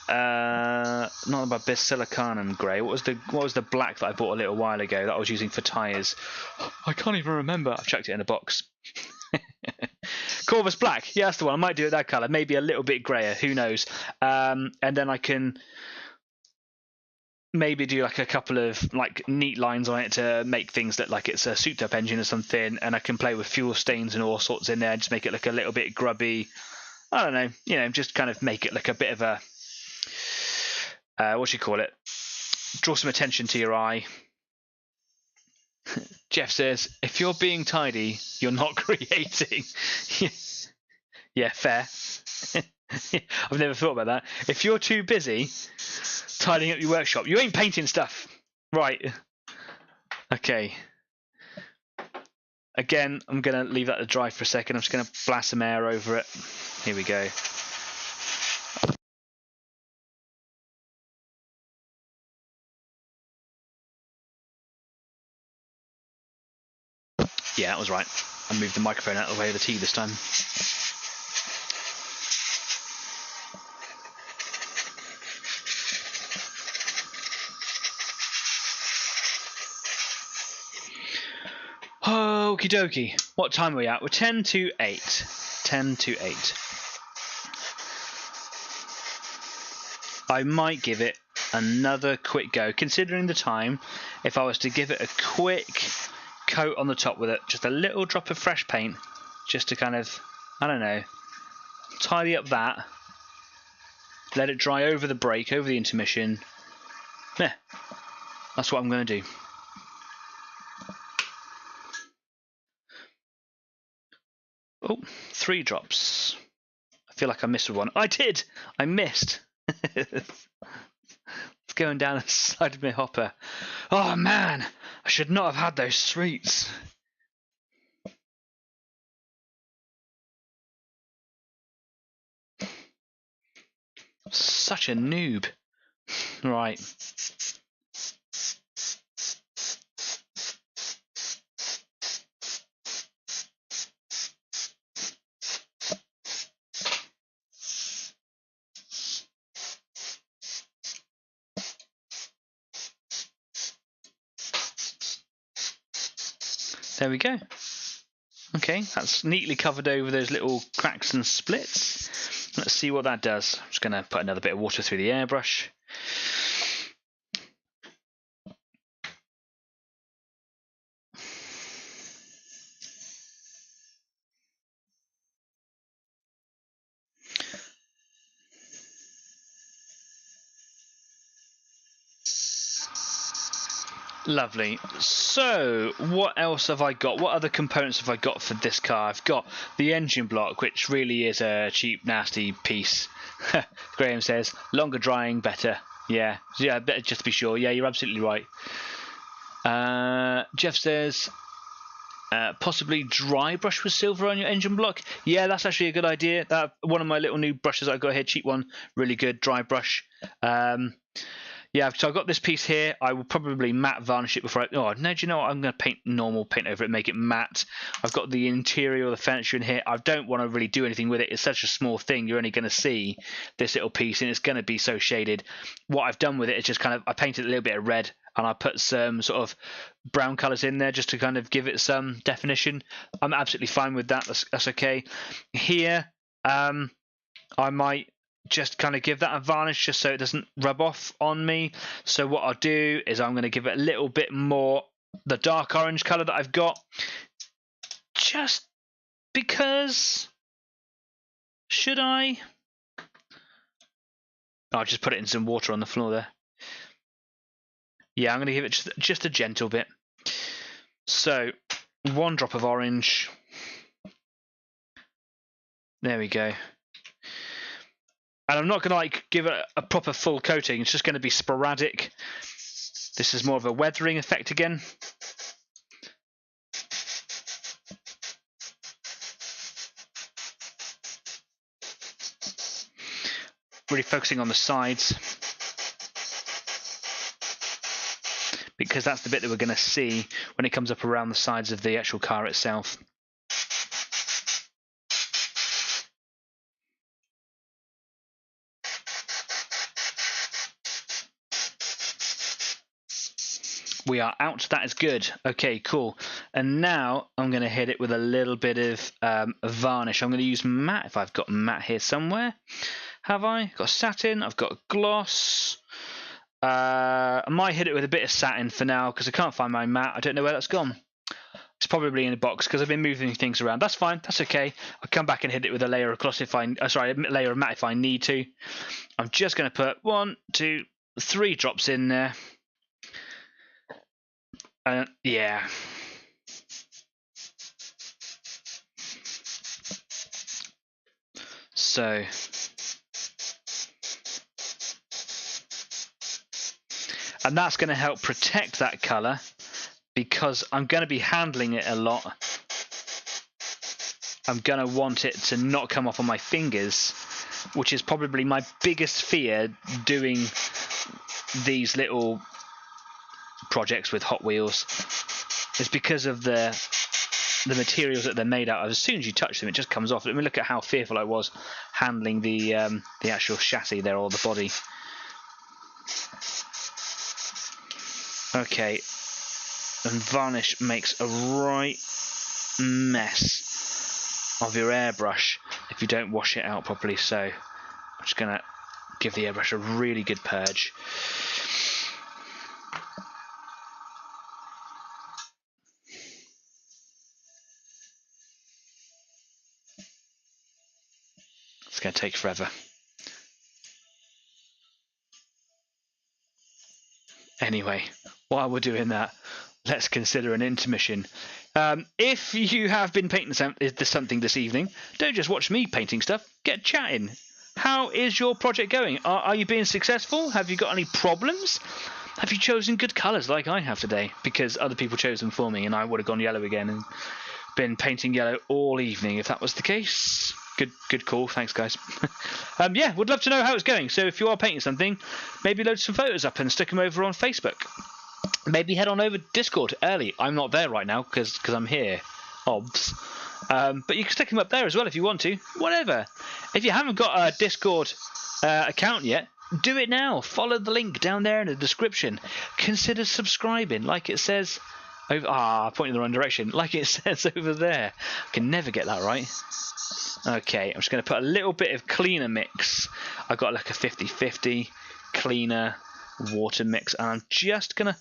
not about Basilicanum grey. What was the black that I bought a little while ago that I was using for tyres? I can't even remember. I've chucked it in a box. Corvus black. Yeah, that's the one. I might do it that colour. Maybe a little bit greyer. Who knows? And then I can maybe do like a couple of like neat lines on it to make things look like it's a souped up engine or something, and I can play with fuel stains and all sorts in there, just make it look a little bit grubby. I don't know, just kind of make it look a bit of a what do you call it? Draw some attention to your eye. Jeff says, if you're being tidy, you're not creating. Yeah, fair. I've never thought about that. If you're too busy tidying up your workshop, you ain't painting stuff. Right. Okay. Again, I'm going to leave that to dry for a second. I'm just going to blast some air over it. Here we go. Yeah, that was right. I moved the microphone out of the way of the tea this time. Okie dokie. What time are we at? We're 10 to 8. 10 to 8. I might give it another quick go. Considering the time, if I was to give it a quick coat on the top with it, just a little drop of fresh paint, just to kind of, I don't know, tidy up that, let it dry over the break, over the intermission. Yeah, that's what I'm going to do. Oh, 3 drops. I feel like I missed one. I did! I missed. It's going down the side of my hopper. Oh man, I should not have had those sweets. Such a noob. Right. There we go. Okay, that's neatly covered over those little cracks and splits. Let's see what that does. I'm just going to put another bit of water through the airbrush. Lovely. So, what else have I got? What other components have I got for this car? I've got the engine block, which really is a cheap, nasty piece. Graham says, longer drying, better. Yeah, better just to be sure. Yeah, you're absolutely right. Jeff says, possibly dry brush with silver on your engine block. Yeah, that's actually a good idea. That one of my little new brushes I got here, cheap one, really good dry brush. Yeah, so I've got this piece here. I will probably matte varnish it before I... Oh, no, do you know what? I'm going to paint normal paint over it, make it matte. I've got the interior of the furniture in here. I don't want to really do anything with it. It's such a small thing. You're only going to see this little piece, and it's going to be so shaded. What I've done with it is just kind of... I painted a little bit of red, and I put some sort of brown colours in there just to kind of give it some definition. I'm absolutely fine with that. That's okay. Here, I might... just kind of give that a varnish just so it doesn't rub off on me. So what I'll do is I'm going to give it a little bit more the dark orange colour that I've got, just because. Should I? I'll just put it in some water on the floor there. Yeah, I'm going to give it just a gentle bit. So 1 drop of orange. There we go. And I'm not going to give it a proper full coating. It's just going to be sporadic. This is more of a weathering effect again. Really focusing on the sides, because that's the bit that we're going to see when it comes up around the sides of the actual car itself. We are out. That is good. Okay, cool. And now I'm going to hit it with a little bit of varnish. I'm going to use matte, if I've got matte here somewhere. Have I? Got satin. I've got gloss. I might hit it with a bit of satin for now because I can't find my matte. I don't know where that's gone. It's probably in a box because I've been moving things around. That's fine. That's okay. I'll come back and hit it with a layer of gloss if I... sorry, a layer of matte if I need to. I'm just going to put 1, 2, 3 drops in there. Yeah. So and that's going to help protect that colour because I'm going to be handling it a lot. I'm going to want it to not come off on my fingers, which is probably my biggest fear doing these little projects with Hot Wheels, is because of the materials that they're made out of. As soon as you touch them, it just comes off. I mean, look at how fearful I was handling the actual chassis there, or the body. Okay, and varnish makes a right mess of your airbrush if you don't wash it out properly. So I'm just gonna give the airbrush a really good purge. It's going to take forever. Anyway, while we're doing that, let's consider an intermission. If you have been painting something this evening, don't just watch me painting stuff, get chatting. How is your project going? Are you being successful? Have you got any problems? Have you chosen good colours like I have today? Because other people chose them for me and I would have gone yellow again and been painting yellow all evening if that was the case. Good call. Thanks, guys. Yeah, would love to know how it's going. So if you are painting something, maybe load some photos up and stick them over on Facebook. Maybe head on over to Discord early. I'm not there right now because I'm here. Obs. But you can stick them up there as well if you want to. Whatever. If you haven't got a Discord account yet, do it now. Follow the link down there in the description. Consider subscribing, like it says Pointing in the wrong direction, like it says over there. I can never get that right. Okay, I'm just going to put a little bit of cleaner mix. I've got like a 50-50 cleaner water mix, and I'm just going to...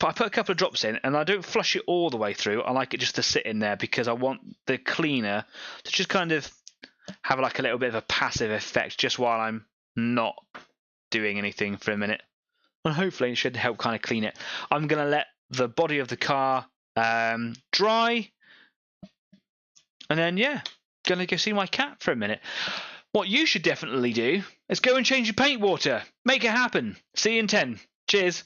I put a couple of drops in, and I don't flush it all the way through. I like it just to sit in there because I want the cleaner to just kind of have like a little bit of a passive effect just while I'm not doing anything for a minute. And hopefully it should help kind of clean it. I'm going to let the body of the car dry. And then, yeah, going to go see my cat for a minute. What you should definitely do is go and change your paint water. Make it happen. See you in 10. Cheers.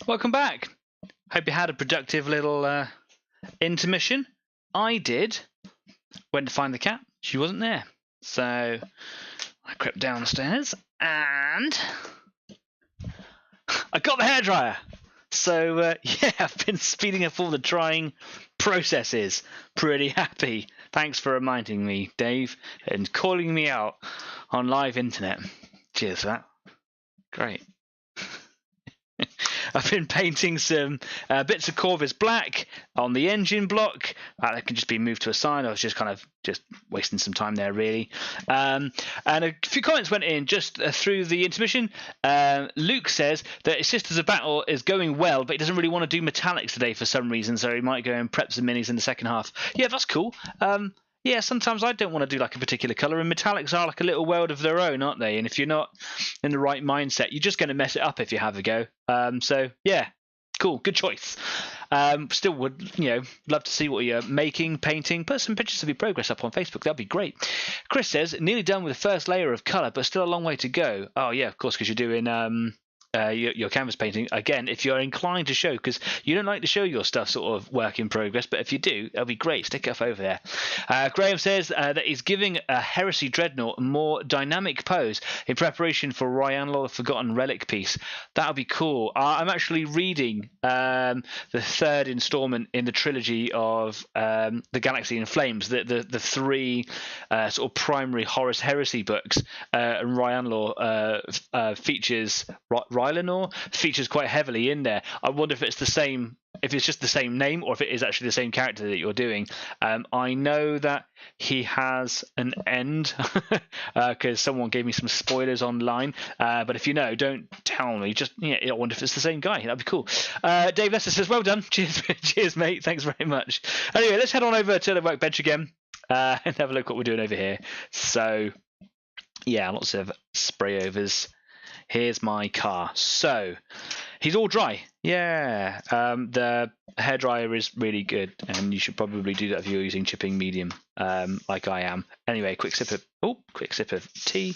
Welcome back. Hope you had a productive little intermission. I did. Went to find the cat. She wasn't there. So I crept downstairs and I got the hairdryer. So yeah, I've been speeding up all the drying processes. Pretty happy. Thanks for reminding me, Dave, and calling me out on live internet. Cheers for that. Great. I've been painting some bits of Corvus black on the engine block. That can just be moved to a side. I was just kind of wasting some time there, really. And a few comments went in just through the intermission. Luke says that his Sisters of Battle is going well, but he doesn't really want to do metallics today for some reason, so he might go and prep some minis in the second half. Yeah, that's cool. Yeah, sometimes I don't want to do like a particular colour, and metallics are like a little world of their own, aren't they? And if you're not in the right mindset, you're just going to mess it up if you have a go. So yeah, cool, good choice. Still would, love to see what you're making, painting. Put some pictures of your progress up on Facebook. That'd be great. Chris says, nearly done with the first layer of colour, but still a long way to go. Oh yeah, of course, because you're doing your canvas painting. Again, if you're inclined to show, because you don't like to show your stuff sort of work in progress, but if you do, that'll be great. Stick it up over there. Graham says that he's giving a Heresy Dreadnought a more dynamic pose in preparation for Ryanlo, the Forgotten Relic piece. That'll be cool. I'm actually reading the third installment in the trilogy of The Galaxy in Flames, the three sort of primary Horus Heresy books, and Ryanlo features Rylanor features quite heavily in there. I wonder if it's the same, if it's just the same name, or if it is actually the same character that you're doing. I know that he has an end because someone gave me some spoilers online. But if you know, don't tell me. Just I wonder if it's the same guy. That'd be cool. Dave Lester says, "Well done, cheers, cheers, mate. Thanks very much." Anyway, let's head on over to the workbench again and have a look what we're doing over here. So yeah, lots of spray overs. Here's my car. So he's all dry. Yeah. The hairdryer is really good, and you should probably do that if you're using chipping medium, like I am. Anyway, quick sip of tea.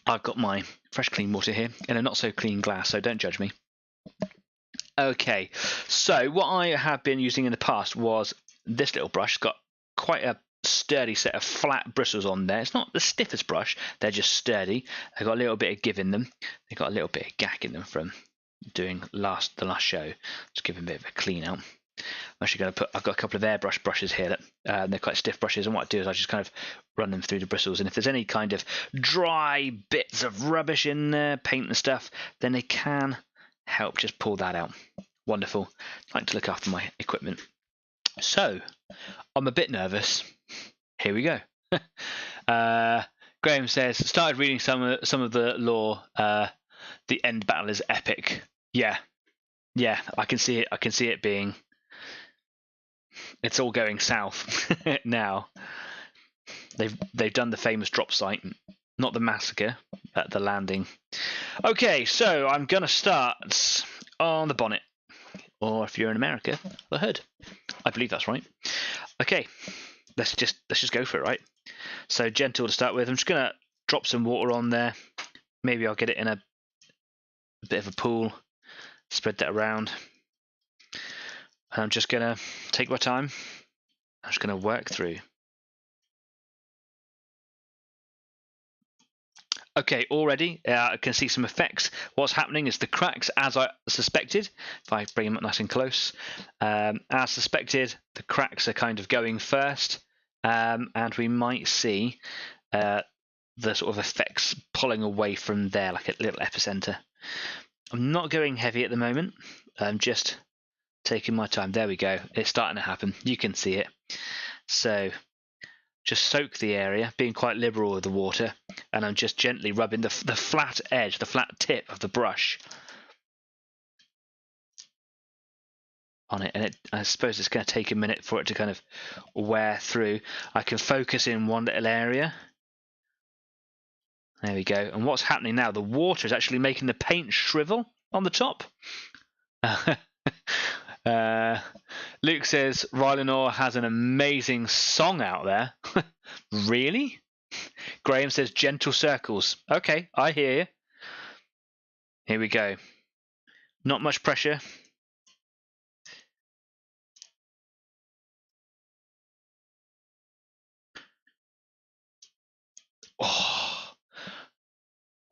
I've got my fresh clean water here in a not so clean glass, so don't judge me. Okay. So what I have been using in the past was this little brush. It's got quite a sturdy set of flat bristles on there. It's not the stiffest brush, they're just sturdy. They've got a little bit of give in them. They've got a little bit of gack in them from doing the last show. Just give them a bit of a clean out. I'm actually going to I've got a couple of airbrush brushes here that they're quite stiff brushes, and what I do is I just kind of run them through the bristles, and if there's any kind of dry bits of rubbish in there, paint and stuff, then they can help just pull that out. Wonderful. I like to look after my equipment. So I'm a bit nervous. Here we go. Graham says, started reading some of the lore. The end battle is epic. Yeah, I can see it. I can see it being. It's all going south now. They've done the famous drop site, not the massacre, but the landing. Okay, so I'm gonna start on the bonnet, or if you're in America, the hood. I believe that's right. Okay. Let's just go for it, right? So gentle to start with. I'm just gonna drop some water on there. Maybe I'll get it in a bit of a pool. Spread that around. And I'm just gonna take my time. I'm just gonna work through. Okay, already I can see some effects. What's happening is the cracks, as I suspected. If I bring them up nice and close, as suspected, the cracks are kind of going first. And we might see the sort of effects pulling away from there, like a little epicenter. I'm not going heavy at the moment. I'm just taking my time. There we go. It's starting to happen. You can see it. So just soak the area, being quite liberal with the water, and I'm just gently rubbing the flat edge, the flat tip of the brush on it, and I suppose it's going to take a minute for it to kind of wear through. I can focus in one little area. There we go. And what's happening now? The water is actually making the paint shrivel on the top. Luke says Rylanor has an amazing song out there. Really? Graham says gentle circles. Okay, I hear you. Here we go. Not much pressure. Oh,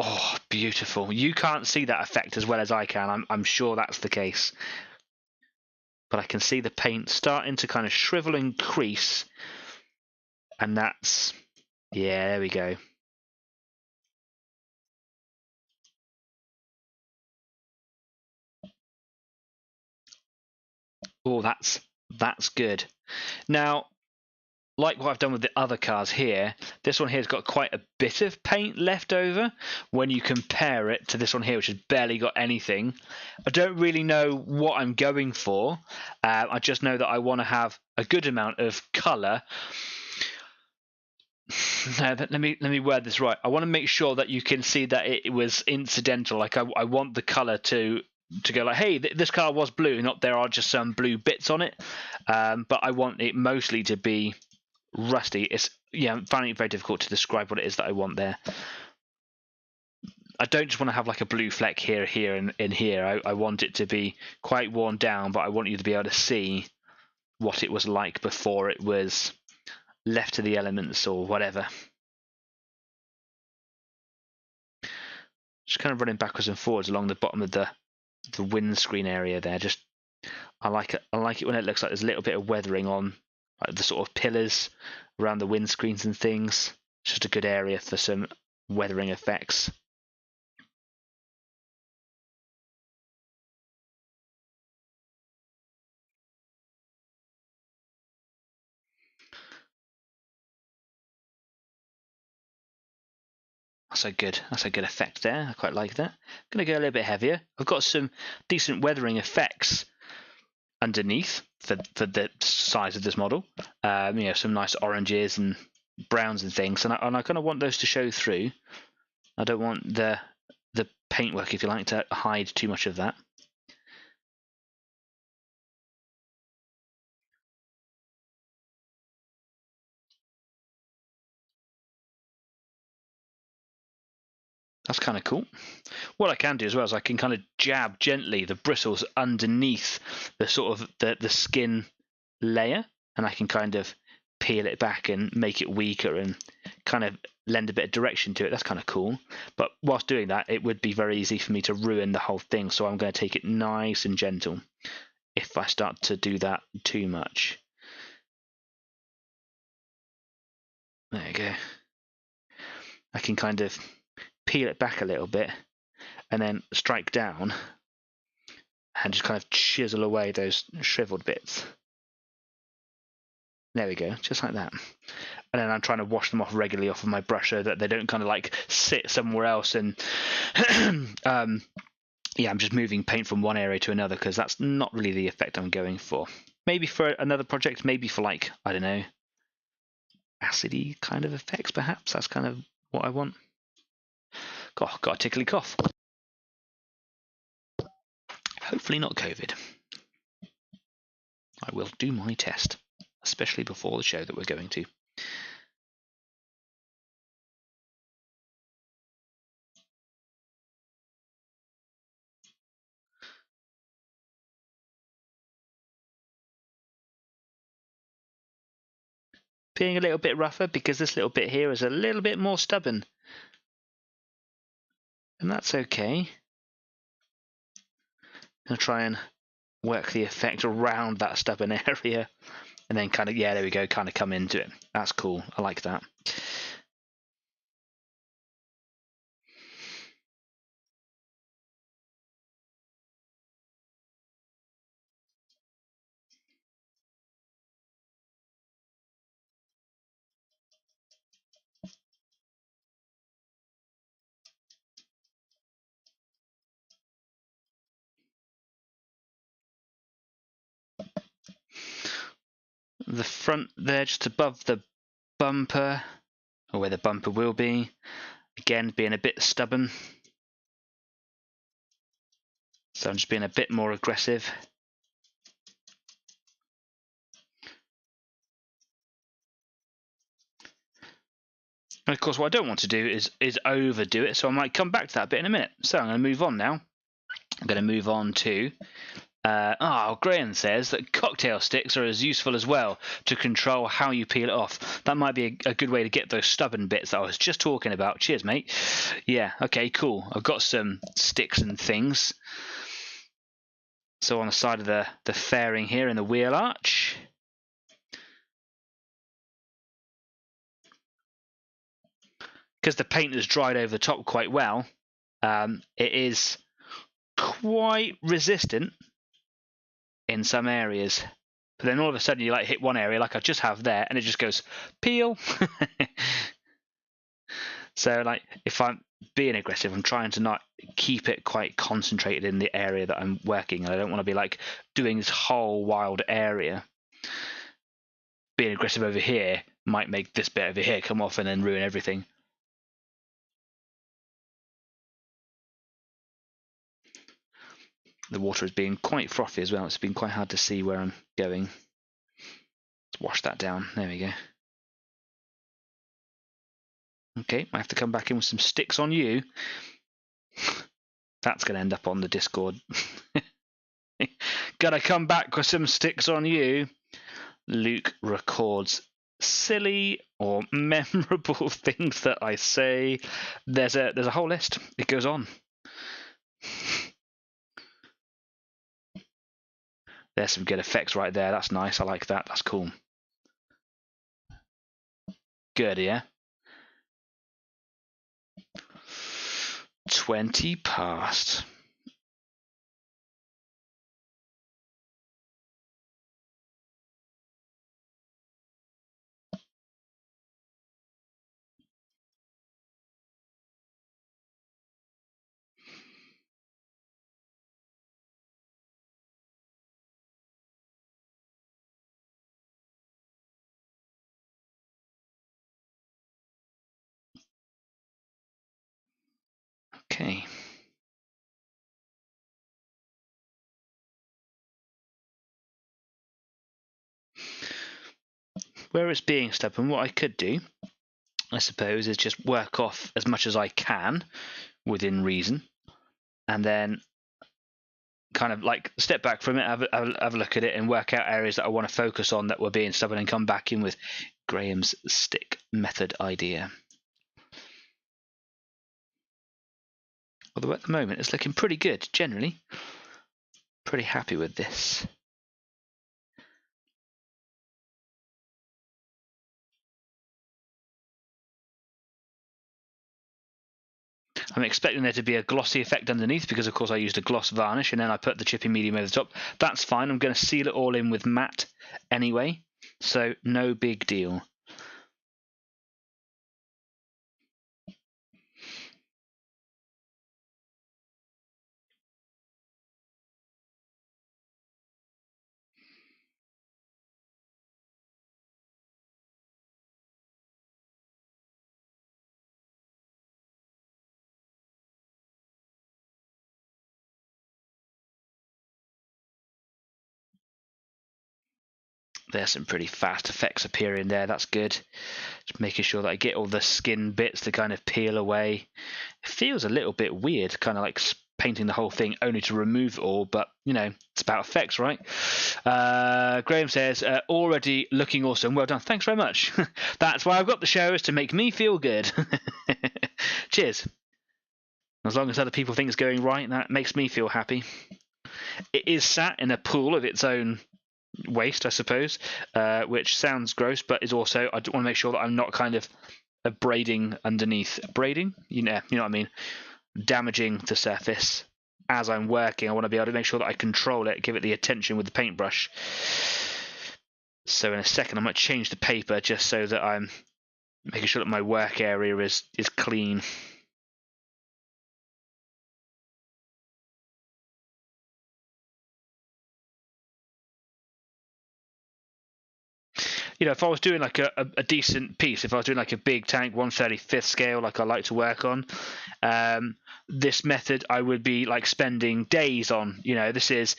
oh, beautiful. You can't see that effect as well as I can. I'm sure that's the case. But I can see the paint starting to kind of shrivel and crease. And that's, yeah, there we go. Oh, that's good. Now, like what I've done with the other cars here, this one here has got quite a bit of paint left over when you compare it to this one here, which has barely got anything. I don't really know what I'm going for. I just know that I want to have a good amount of colour. No, let me word this right. I want to make sure that you can see that it was incidental. Like I want the colour to go like, hey, this car was blue, not there are just some blue bits on it. But I want it mostly to be rusty. I'm finding it very difficult to describe what it is that I want there. I don't just want to have like a blue fleck here, and in here. I want it to be quite worn down, but I want you to be able to see what it was like before it was left to the elements or whatever. Just kind of running backwards and forwards along the bottom of the windscreen area there. Just I like it when it looks like there's a little bit of weathering on like the sort of pillars around the windscreens and things. It's just a good area for some weathering effects. That's a good effect there. I quite like that. I'm going to go a little bit heavier. I've got some decent weathering effects underneath for the size of this model. Some nice oranges and browns and things, and I kind of want those to show through. I don't want the paintwork, if you like, to hide too much of that. That's kind of cool. What I can do as well is I can kind of jab gently the bristles underneath the sort of the skin layer, and I can kind of peel it back and make it weaker and kind of lend a bit of direction to it. That's kind of cool. But whilst doing that, it would be very easy for me to ruin the whole thing. So I'm going to take it nice and gentle if I start to do that too much. There you go. I can kind of peel it back a little bit and then strike down and just kind of chisel away those shriveled bits. There we go, just like that. And then I'm trying to wash them off regularly off of my brush so that they don't kind of like sit somewhere else and I'm just moving paint from one area to another because that's not really the effect I'm going for. Maybe for another project, maybe for like, I don't know, acidy kind of effects perhaps. That's kind of what I want. Got a tickly cough. Hopefully not COVID. I will do my test, especially before the show that we're going to. Being a little bit rougher because this little bit here is a little bit more stubborn. And that's okay. I'm going to try and work the effect around that stubborn area. And then kind of, yeah, there we go, kind of come into it. That's cool. I like that. The front there, just above the bumper, or where the bumper will be, again being a bit stubborn. So I'm just being a bit more aggressive. And of course, what I don't want to do is overdo it, so I might come back to that bit in a minute. So I'm going to move on now I'm going to move on to Graham says that cocktail sticks are as useful as well to control how you peel it off. That might be a good way to get those stubborn bits that I was just talking about. Cheers, mate. Yeah, okay, cool. I've got some sticks and things. So on the side of the fairing here in the wheel arch. Because the paint has dried over the top quite well, it is quite resistant in some areas. But then all of a sudden you like hit one area like I just have there and it just goes peel. So like if I'm being aggressive, I'm trying to not keep it quite concentrated in the area that I'm working, and I don't want to be like doing this whole wild area. Being aggressive over here might make this bit over here come off and then ruin everything. The water is being quite frothy as well. It's been quite hard to see where I'm going. Let's wash that down. There we go. Okay, I have to come back in with some sticks on you. That's going to end up on the Discord. Gotta come back with some sticks on you. Luke records silly or memorable things that I say. There's a whole list. It goes on. There's some good effects right there. That's nice. I like that. That's cool. Good, yeah. 20 past. Okay. Where it's being stubborn, what I could do, I suppose, is just work off as much as I can within reason, and then kind of like step back from it, have a look at it, and work out areas that I want to focus on that were being stubborn, and come back in with Graham's stick method idea. Although at the moment it's looking pretty good, generally. Pretty happy with this. I'm expecting there to be a glossy effect underneath because, of course, I used a gloss varnish and then I put the chipping medium over the top. That's fine. I'm going to seal it all in with matte anyway, so no big deal. There's some pretty fast effects appearing there. That's good. Just making sure that I get all the skin bits to kind of peel away. It feels a little bit weird, kind of like painting the whole thing only to remove it all, but you know, it's about effects, right? Graham says, already looking awesome. Well done. Thanks very much. That's why I've got the show, is to make me feel good. Cheers. As long as other people think it's going right, that makes me feel happy. It is sat in a pool of its own waste, I suppose, which sounds gross, but is also, I want to make sure that I'm not kind of braiding underneath. Braiding? You know what I mean? Damaging the surface as I'm working. I want to be able to make sure that I control it, give it the attention with the paintbrush. So in a second I might change the paper just so that I'm making sure that my work area is clean. You know, if I was doing like a decent piece, if I was doing like a big tank 1/35 scale like I like to work on, this method I would be like spending days on. You know, this is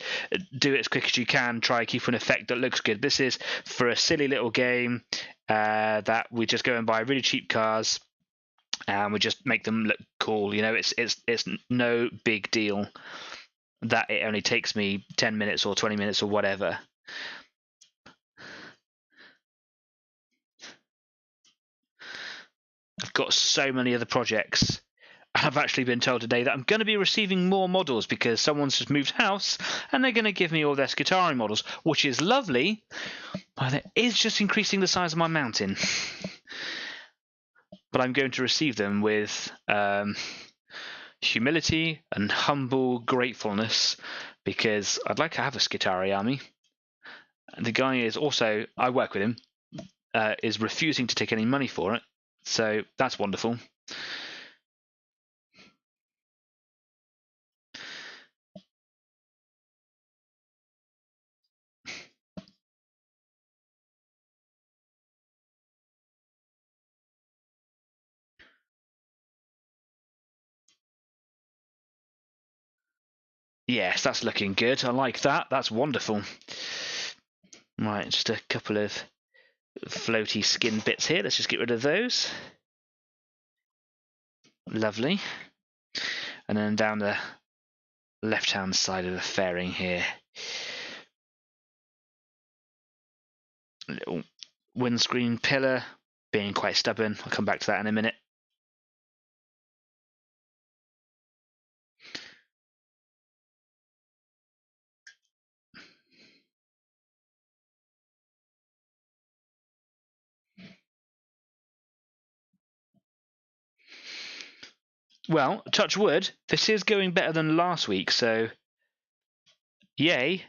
do it as quick as you can, try keep an effect that looks good. This is for a silly little game that we just go and buy really cheap cars and we just make them look cool. You know, it's no big deal. that it only takes me 10 minutes or 20 minutes or whatever. I've got so many other projects. I've actually been told today that I'm going to be receiving more models because someone's just moved house and they're going to give me all their Skitarii models, which is lovely, but it is just increasing the size of my mountain. But I'm going to receive them with humility and humble gratefulness because I'd like to have a Skitarii army. The guy is also, I work with him, is refusing to take any money for it, so that's wonderful. Yes, that's looking good. I like that. That's wonderful. Right, just a couple of floaty skin bits here. Let's just get rid of those. Lovely. And then down the left-hand side of the fairing here, a little windscreen pillar, being quite stubborn. I'll come back to that in a minute. Well, touch wood, this is going better than last week, so yay.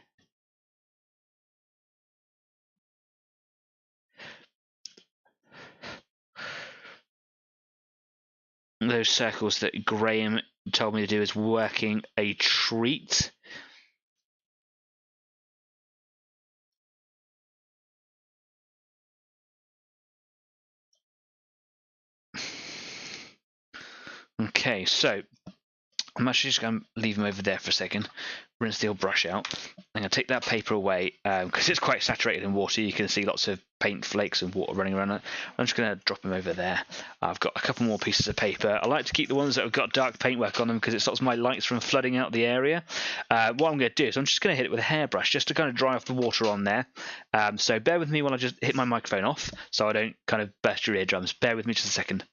Those circles that Graham told me to do is working a treat. Okay, so I'm actually just going to leave them over there for a second, rinse the old brush out. I'm going to take that paper away because it's quite saturated in water. You can see lots of paint flakes and water running around it. I'm just going to drop them over there. I've got a couple more pieces of paper. I like to keep the ones that have got dark paintwork on them because it stops my lights from flooding out the area. What I'm going to do is I'm just going to hit it with a hairbrush just to kind of dry off the water on there. So bear with me while I just hit my microphone off so I don't kind of burst your eardrums. Bear with me just a second.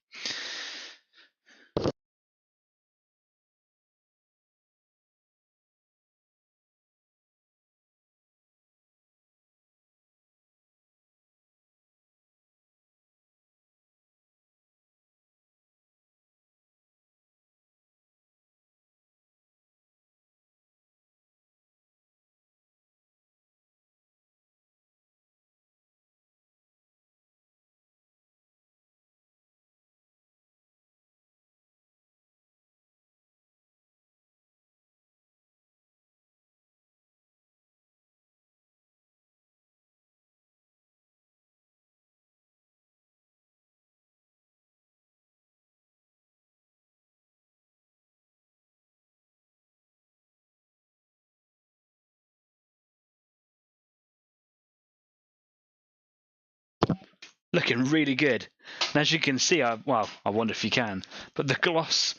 Looking really good. And as you can see, I wonder if you can, but the gloss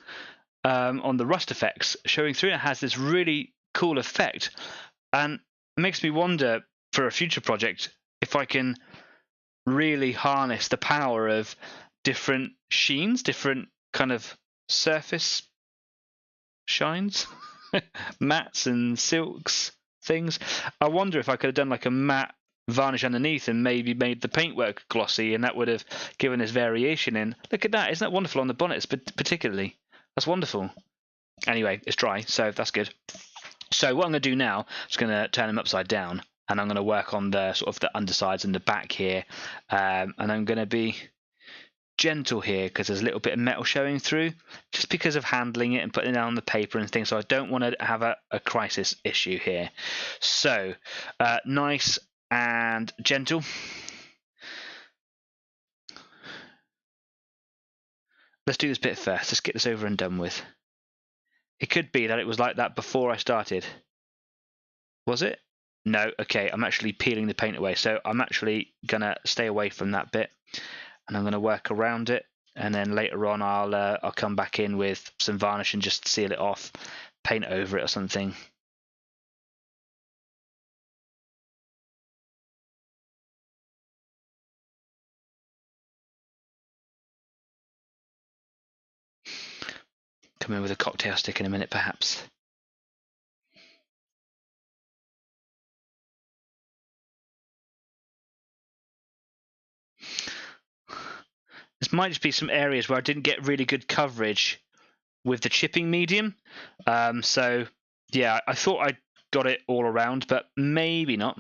on the rust effects showing through, it has this really cool effect, and it makes me wonder for a future project if I can really harness the power of different sheens, different kind of surface shines, mattes and silks things. I wonder if I could have done like a matte varnish underneath and maybe made the paintwork glossy, and that would have given this variation in. Look at that. Isn't that wonderful on the bonnets particularly? That's wonderful. Anyway, it's dry, so that's good. So what I'm going to do now is going to turn them upside down, and I'm going to work on the sort of the undersides and the back here, and I'm going to be gentle here because there's a little bit of metal showing through just because of handling it and putting it on the paper and things, so I don't want to have a crisis issue here. So nice and gentle. Let's do this bit first. Let's get this over and done with. It could be that it was like that before I started. Was it? No. Okay, I'm actually peeling the paint away, so I'm actually going to stay away from that bit, and I'm going to work around it, and then later on I'll come back in with some varnish and just seal it off, paint over it or something. come in with a cocktail stick in a minute, perhaps. This might just be some areas where I didn't get really good coverage with the chipping medium. So, yeah, I thought I got it all around, but maybe not.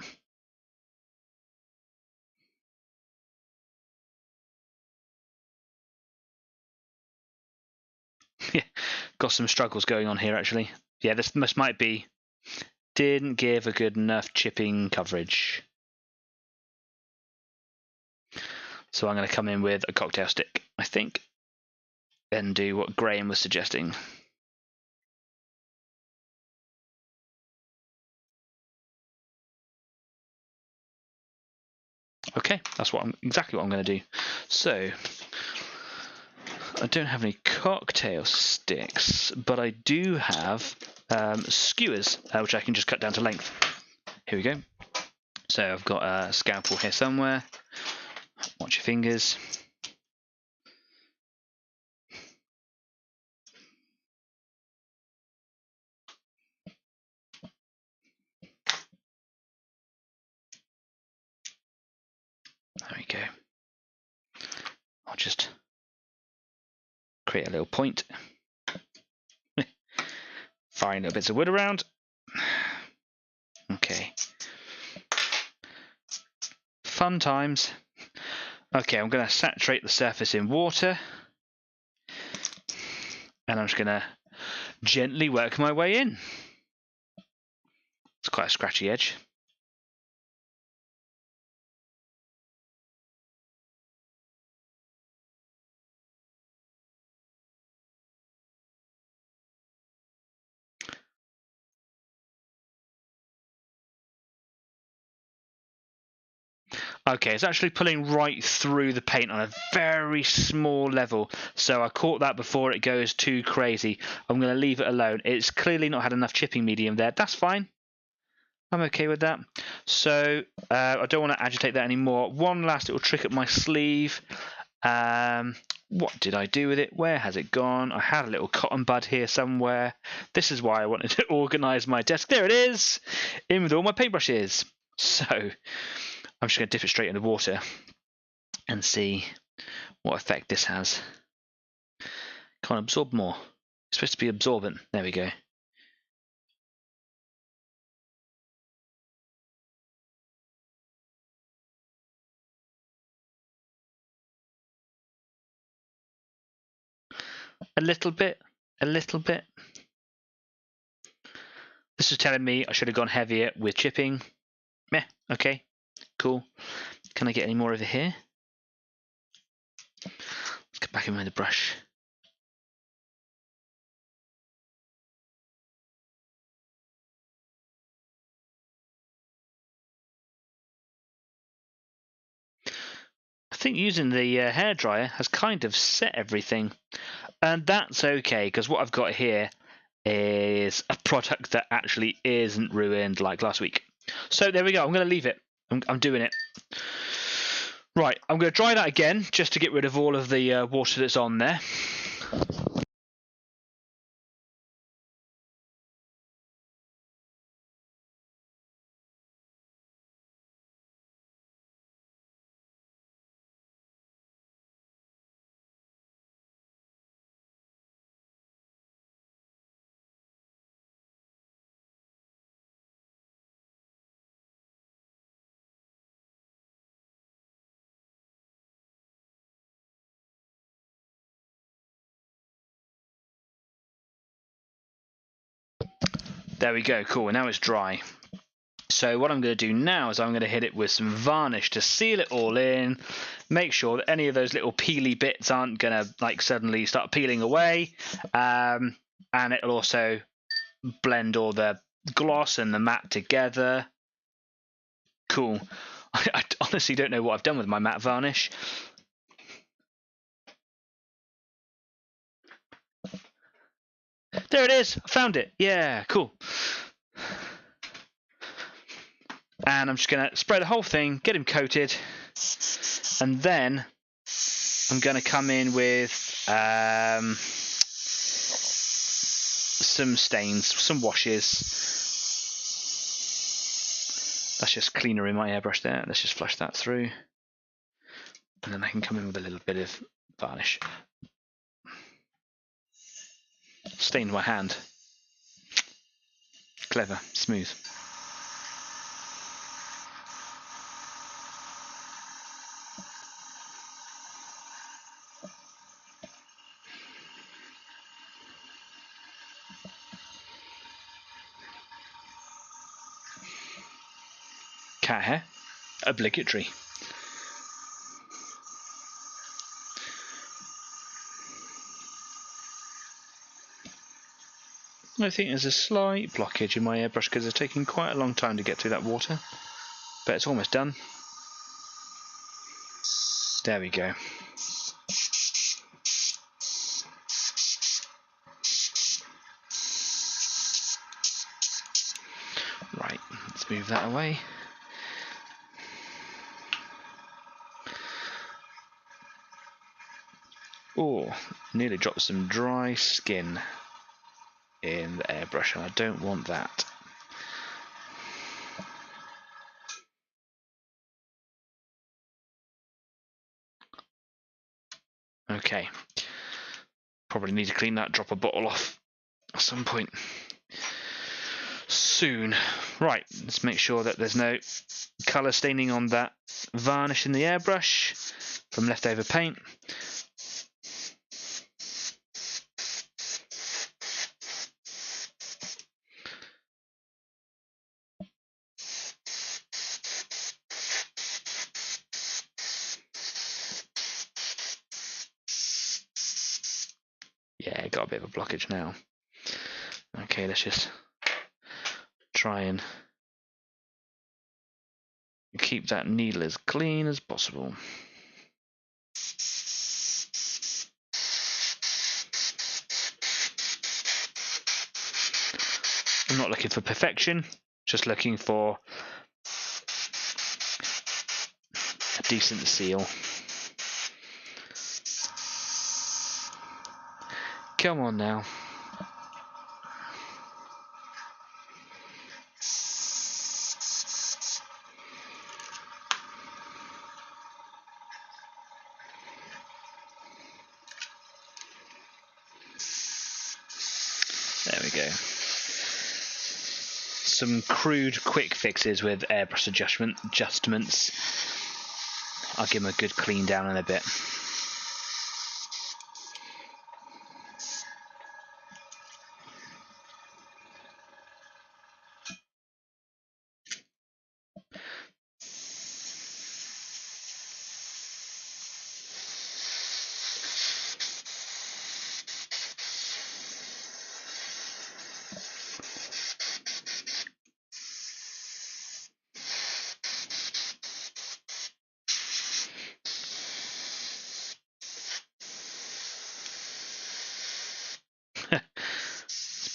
Yeah, got some struggles going on here, actually. Yeah, this might be... Didn't give a good enough chipping coverage. So I'm going to come in with a cocktail stick, I think, and do what Graham was suggesting. Okay, that's exactly what I'm going to do. So, I don't have any cocktail sticks, but I do have skewers, which I can just cut down to length. Here we go. So I've got a scalpel here somewhere. Watch your fingers. There we go. I'll just create a little point. Find little bits of wood around. Okay. Fun times. Okay, I'm going to saturate the surface in water. And I'm just going to gently work my way in. It's quite a scratchy edge. Okay, it's actually pulling right through the paint on a very small level. So I caught that before it goes too crazy. I'm going to leave it alone. It's clearly not had enough chipping medium there. That's fine. I'm okay with that. So I don't want to agitate that anymore. One last little trick up my sleeve. What did I do with it? Where has it gone? I had a little cotton bud here somewhere. This is why I wanted to organise my desk. There it is, in with all my paintbrushes. So I'm just going to dip it straight in the water and see what effect this has. Can't absorb more. It's supposed to be absorbent. There we go. A little bit. A little bit. This is telling me I should have gone heavier with chipping. Meh. Okay. Cool. Can I get any more over here? Let's get back in with the brush. I think using the hairdryer has kind of set everything. And that's okay, because what I've got here is a product that actually isn't ruined like last week. So there we go. I'm going to leave it. I'm doing it. Right, I'm going to dry that again just to get rid of all of the water that's on there. There we go, cool, and now it's dry. So what I'm going to do now is I'm going to hit it with some varnish to seal it all in, make sure that any of those little peely bits aren't going to like suddenly start peeling away, and it'll also blend all the gloss and the matte together. Cool. I honestly don't know what I've done with my matte varnish. There it is. I found it. Yeah, cool. And I'm just going to spray the whole thing, get him coated, and then I'm going to come in with some stains, some washes. That's just cleaner in my airbrush there. Let's just flush that through. And then I can come in with a little bit of varnish. Stained my hand. Clever, smooth. Cat hair, obligatory. I think there's a slight blockage in my airbrush because it's taking quite a long time to get through that water, but it's almost done. There we go. Right, let's move that away. Oh, nearly dropped some dry skin in the airbrush, and I don't want that. Okay, probably need to clean that dropper bottle off at some point soon. Right, let's make sure that there's no colour staining on that varnish in the airbrush from leftover paint. Yeah, got a bit of a blockage now. Okay, let's just try and keep that needle as clean as possible. I'm not looking for perfection, just looking for a decent seal. Come on now. There we go. Some crude quick fixes with airbrush adjustments. I'll give them a good clean down in a bit.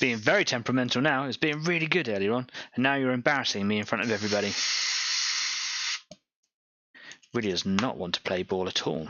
Being very temperamental now. It's being really good earlier on, and now you're embarrassing me in front of everybody. Really does not want to play ball at all.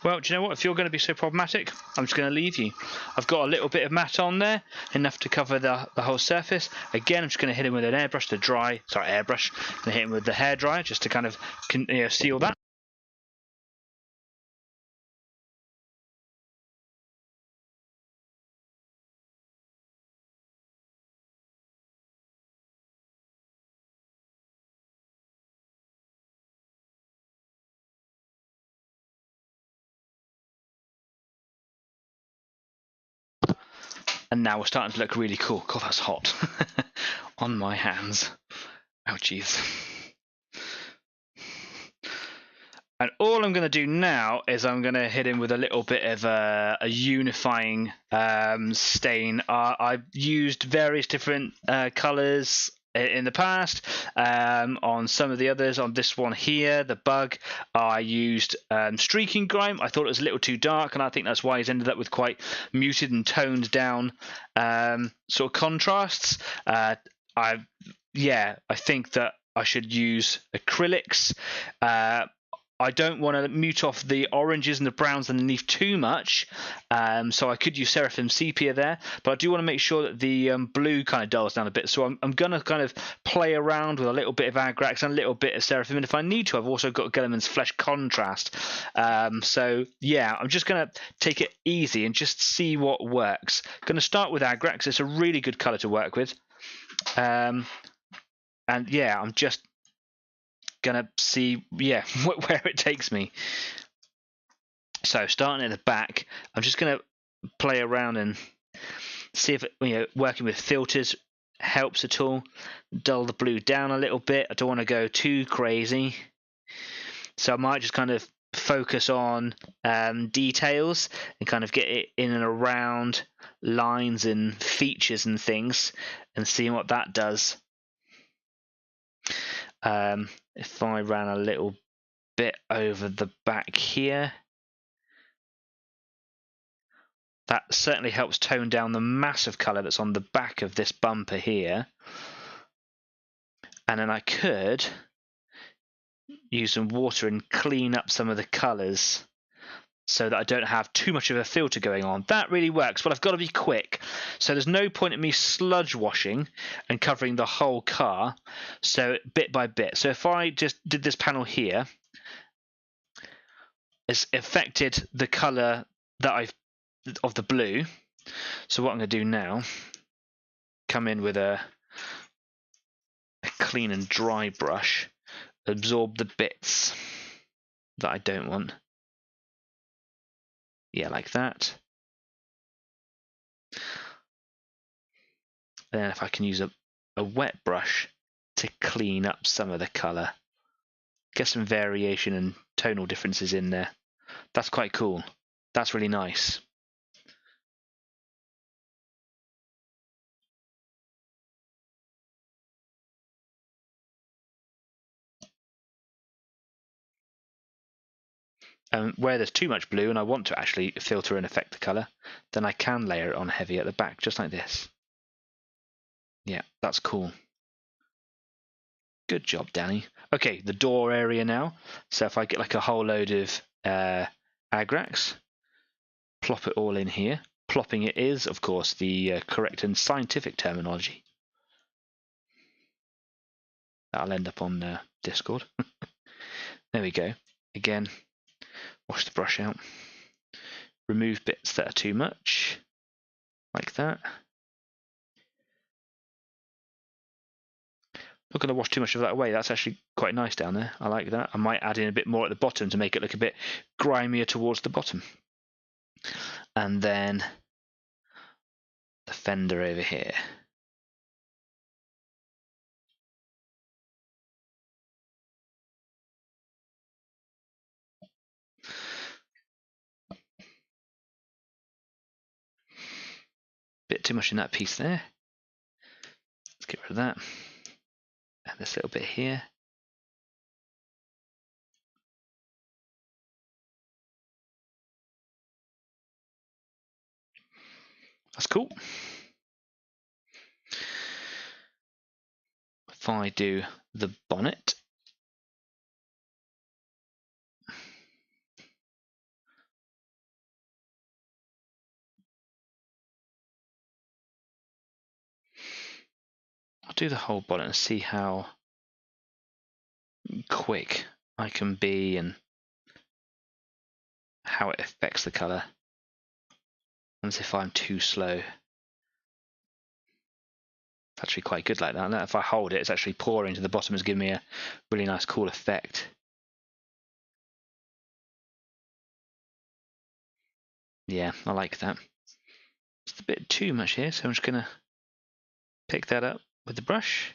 Well, do you know what? If you're going to be so problematic, I'm just going to leave you. I've got a little bit of matte on there, enough to cover the whole surface. Again, I'm just going to hit him with an airbrush to dry. Sorry, airbrush. And hit him with the hairdryer just to kind of seal that. And now we're starting to look really cool. God, that's hot. On my hands. Oh, jeez. And all I'm going to do now is I'm going to hit him with a little bit of a unifying stain. I've used various different colours in the past. On some of the others, on this one here, the bug, I used streaking grime. I thought it was a little too dark, and I think that's why he's ended up with quite muted and toned down sort of contrasts. I think that I should use acrylics. I don't want to mute off the oranges and the browns underneath too much, so I could use Seraphim Sepia there, but I do want to make sure that the blue kind of dulls down a bit, so I'm going to kind of play around with a little bit of Agrax and a little bit of Seraphim, and if I need to, I've also got Gellerman's Flesh Contrast. So yeah, I'm just going to take it easy and just see what works. Going to start with Agrax. It's a really good colour to work with. And yeah, I'm just gonna see where it takes me. So starting at the back, I'm just gonna play around and see if working with filters helps at all. Dull the blue down a little bit. I don't want to go too crazy, so I might just kind of focus on details and kind of get it in and around lines and features and things and see what that does. If I ran a little bit over the back here, that certainly helps tone down the massive colour that's on the back of this bumper here. And then I could use some water and clean up some of the colours so that I don't have too much of a filter going on. That really works, but I've got to be quick. So there's no point in me sludge washing and covering the whole car, so bit by bit. So if I just did this panel here, it's affected the colour that of the blue. So what I'm going to do now, come in with a clean and dry brush, absorb the bits that I don't want. Yeah, like that. Then if I can use a wet brush to clean up some of the colour, get some variation and tonal differences in there. That's quite cool. That's really nice. Where there's too much blue and I want to actually filter and affect the colour, then I can layer it on heavy at the back, just like this. Yeah, that's cool. Good job, Danny. Okay, the door area now. So if I get like a whole load of Agrax, plop it all in here. Plopping it is, of course, the correct and scientific terminology. That'll end up on Discord. There we go. Again, wash the brush out. Remove bits that are too much, like that. Not going to wash too much of that away. That's actually quite nice down there. I like that. I might add in a bit more at the bottom to make it look a bit grimier towards the bottom. And then the fender over here. Bit too much in that piece there. Let's get rid of that. And this little bit here. That's cool. If I do the bonnet, I'll do the whole bonnet and see how quick I can be and how it affects the colour. And if I'm too slow. It's actually quite good like that. If I hold it, it's actually pouring to the bottom. It's giving me a really nice, cool effect. Yeah, I like that. It's a bit too much here, so I'm just going to pick that up with the brush.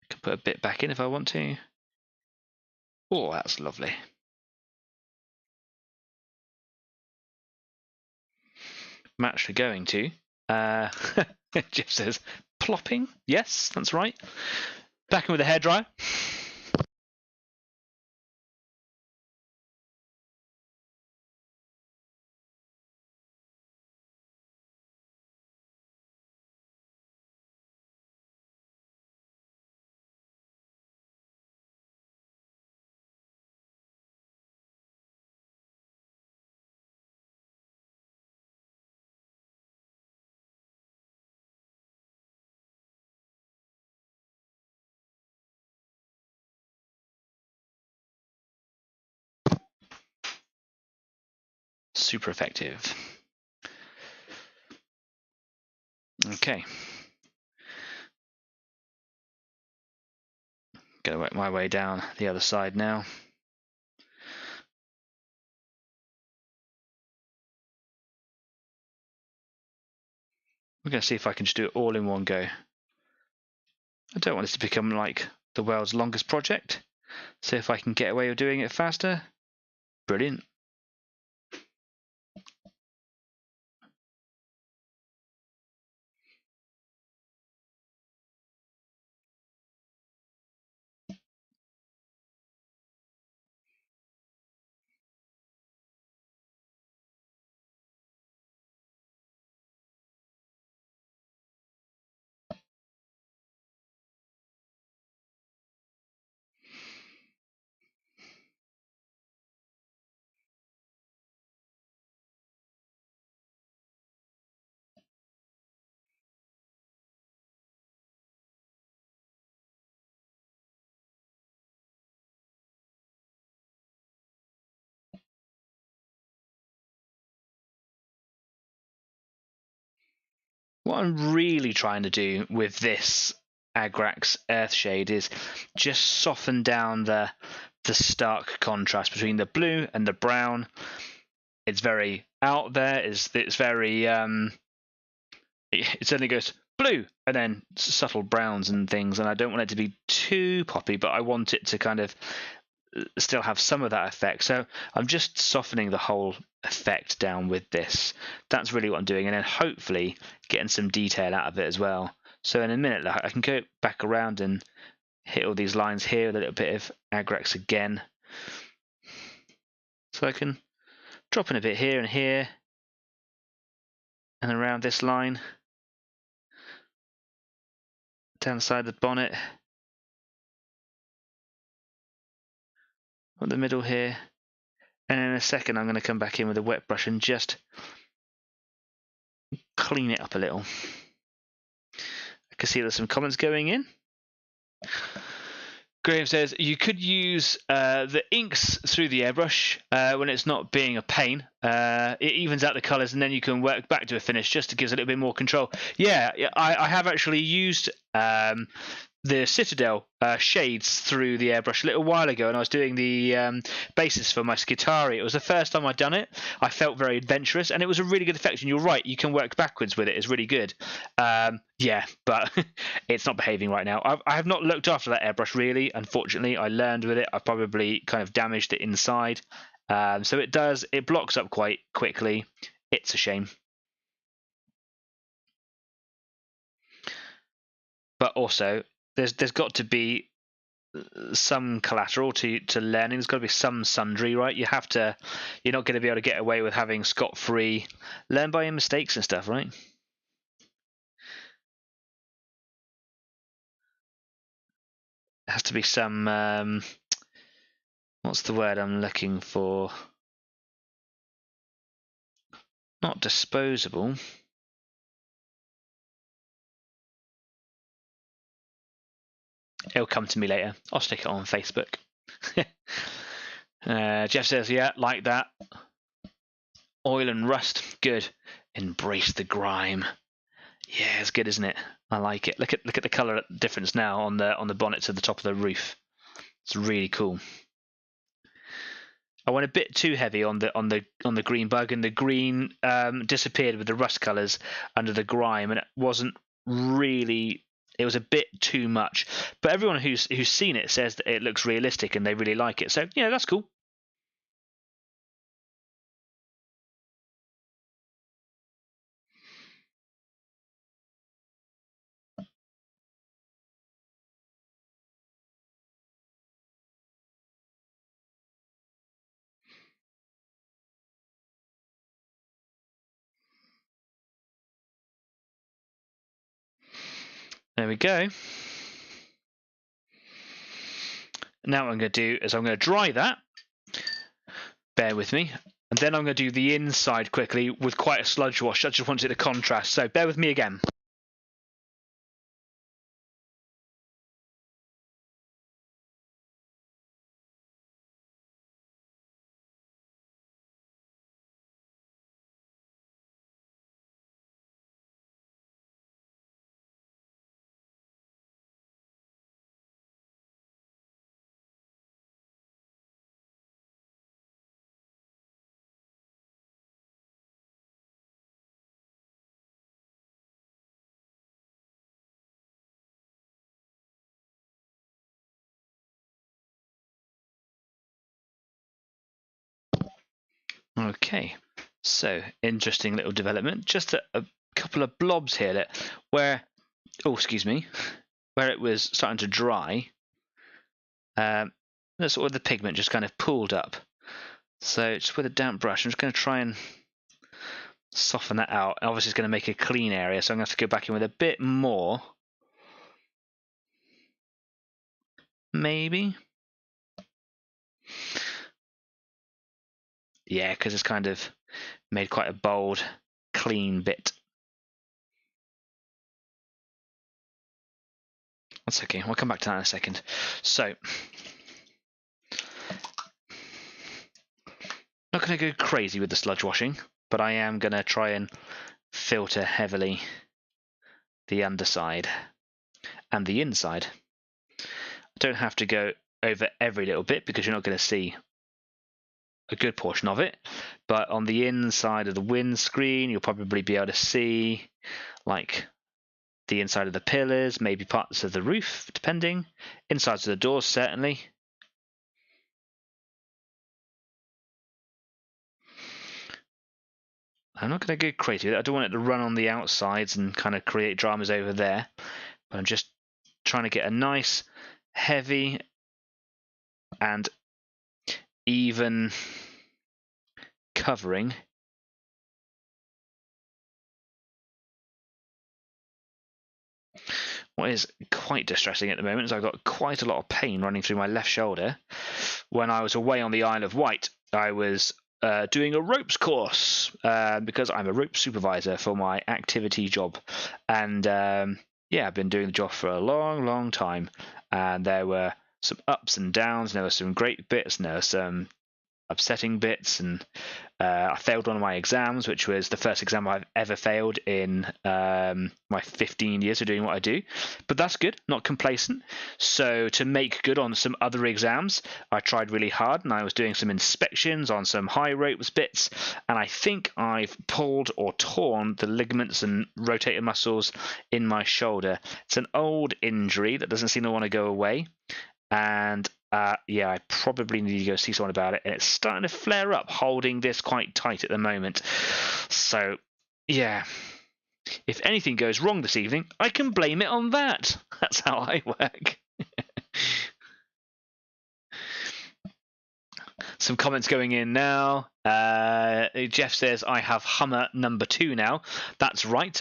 I can put a bit back in if I want to. Oh, that's lovely. I'm actually going to. Jeff says, plopping. Yes, that's right. Back in with the hairdryer. Super effective. Okay. Gonna work my way down the other side now. We're going to see if I can just do it all in one go. I don't want this to become like the world's longest project. So if I can get away with doing it faster, brilliant. What I'm really trying to do with this Agrax Earthshade is just soften down the stark contrast between the blue and the brown. It's very out there. It's very it suddenly goes blue and then subtle browns and things, and I don't want it to be too poppy, but I want it to kind of still have some of that effect. So I'm just softening the whole effect down with this. That's really what I'm doing, and then hopefully getting some detail out of it as well. So in a minute I can go back around and hit all these lines here with a little bit of Agrax again. So I can drop in a bit here and here and around this line, down the side of the bonnet, up the middle here, and in a second I'm going to come back in with a wet brush and just clean it up a little. I can see there's some comments going in. Graham says you could use the inks through the airbrush when it's not being a pain. It evens out the colours, and then you can work back to a finish just to give us a little bit more control. Yeah, I have actually used the Citadel shades through the airbrush a little while ago, and I was doing the basis for my Skitari. It was the first time I'd done it. I felt very adventurous, and it was a really good effect. And you're right, you can work backwards with it. It's really good. Yeah, but it's not behaving right now. I have not looked after that airbrush really. Unfortunately, I learned with it. I probably kind of damaged it inside. So it blocks up quite quickly. It's a shame. But also, there's got to be some collateral to learning. There's got to be some sundry, right? You're not going to be able to get away with having scot-free. Learn by your mistakes and stuff, right? There has to be some what's the word I'm looking for? Not disposable. It'll come to me later. I'll stick it on Facebook. Jeff says, yeah, like that. Oil and rust, good. Embrace the grime. Yeah, it's good, isn't it? I like it. Look at the colour difference now on the bonnet to the top of the roof. It's really cool. I went a bit too heavy on the green bug, and the green disappeared with the rust colours under the grime, and it wasn't really It was a bit too much. But everyone who's seen it says that it looks realistic and they really like it. So, yeah, that's cool. There we go. Now what I'm going to do is I'm going to dry that. Bear with me. And then I'm going to do the inside quickly with quite a sludge wash. I just wanted a contrast. So bear with me again. Okay, so interesting little development. Just a couple of blobs here that where, oh, excuse me, where it was starting to dry. That's sort of the pigment just kind of pooled up. So just with a damp brush, I'm just going to try and soften that out. Obviously, it's going to make a clean area, so I'm going to have to go back in with a bit more. Maybe. Yeah, because it's kind of made quite a bold, clean bit. That's okay. We'll come back to that in a second. So, not going to go crazy with the sludge washing, but I am going to try and filter heavily the underside and the inside. I don't have to go over every little bit because you're not going to see a good portion of it, but on the inside of the windscreen you'll probably be able to see like the inside of the pillars, maybe parts of the roof, depending. Insides of the doors, certainly. I'm not going to go crazy with it. I don't want it to run on the outsides and kind of create dramas over there, but I'm just trying to get a nice, heavy and even covering. What is quite distressing at the moment is I've got quite a lot of pain running through my left shoulder. When I was away on the Isle of Wight, I was doing a ropes course because I'm a rope supervisor for my activity job. And yeah, I've been doing the job for a long, long time. And there were some ups and downs. There were some great bits, and there were some upsetting bits, and I failed one of my exams, which was the first exam I've ever failed in my 15 years of doing what I do. But that's good, not complacent. So to make good on some other exams, I tried really hard, and I was doing some inspections on some high ropes bits, and I think I've pulled or torn the ligaments and rotator muscles in my shoulder. It's an old injury that doesn't seem to want to go away, and yeah, I probably need to go see someone about it, and it's starting to flare up, holding this quite tight at the moment. So, yeah, if anything goes wrong this evening, I can blame it on that. That's how I work. Some comments going in now. Jeff says, I have Hummer number 2 now. That's right.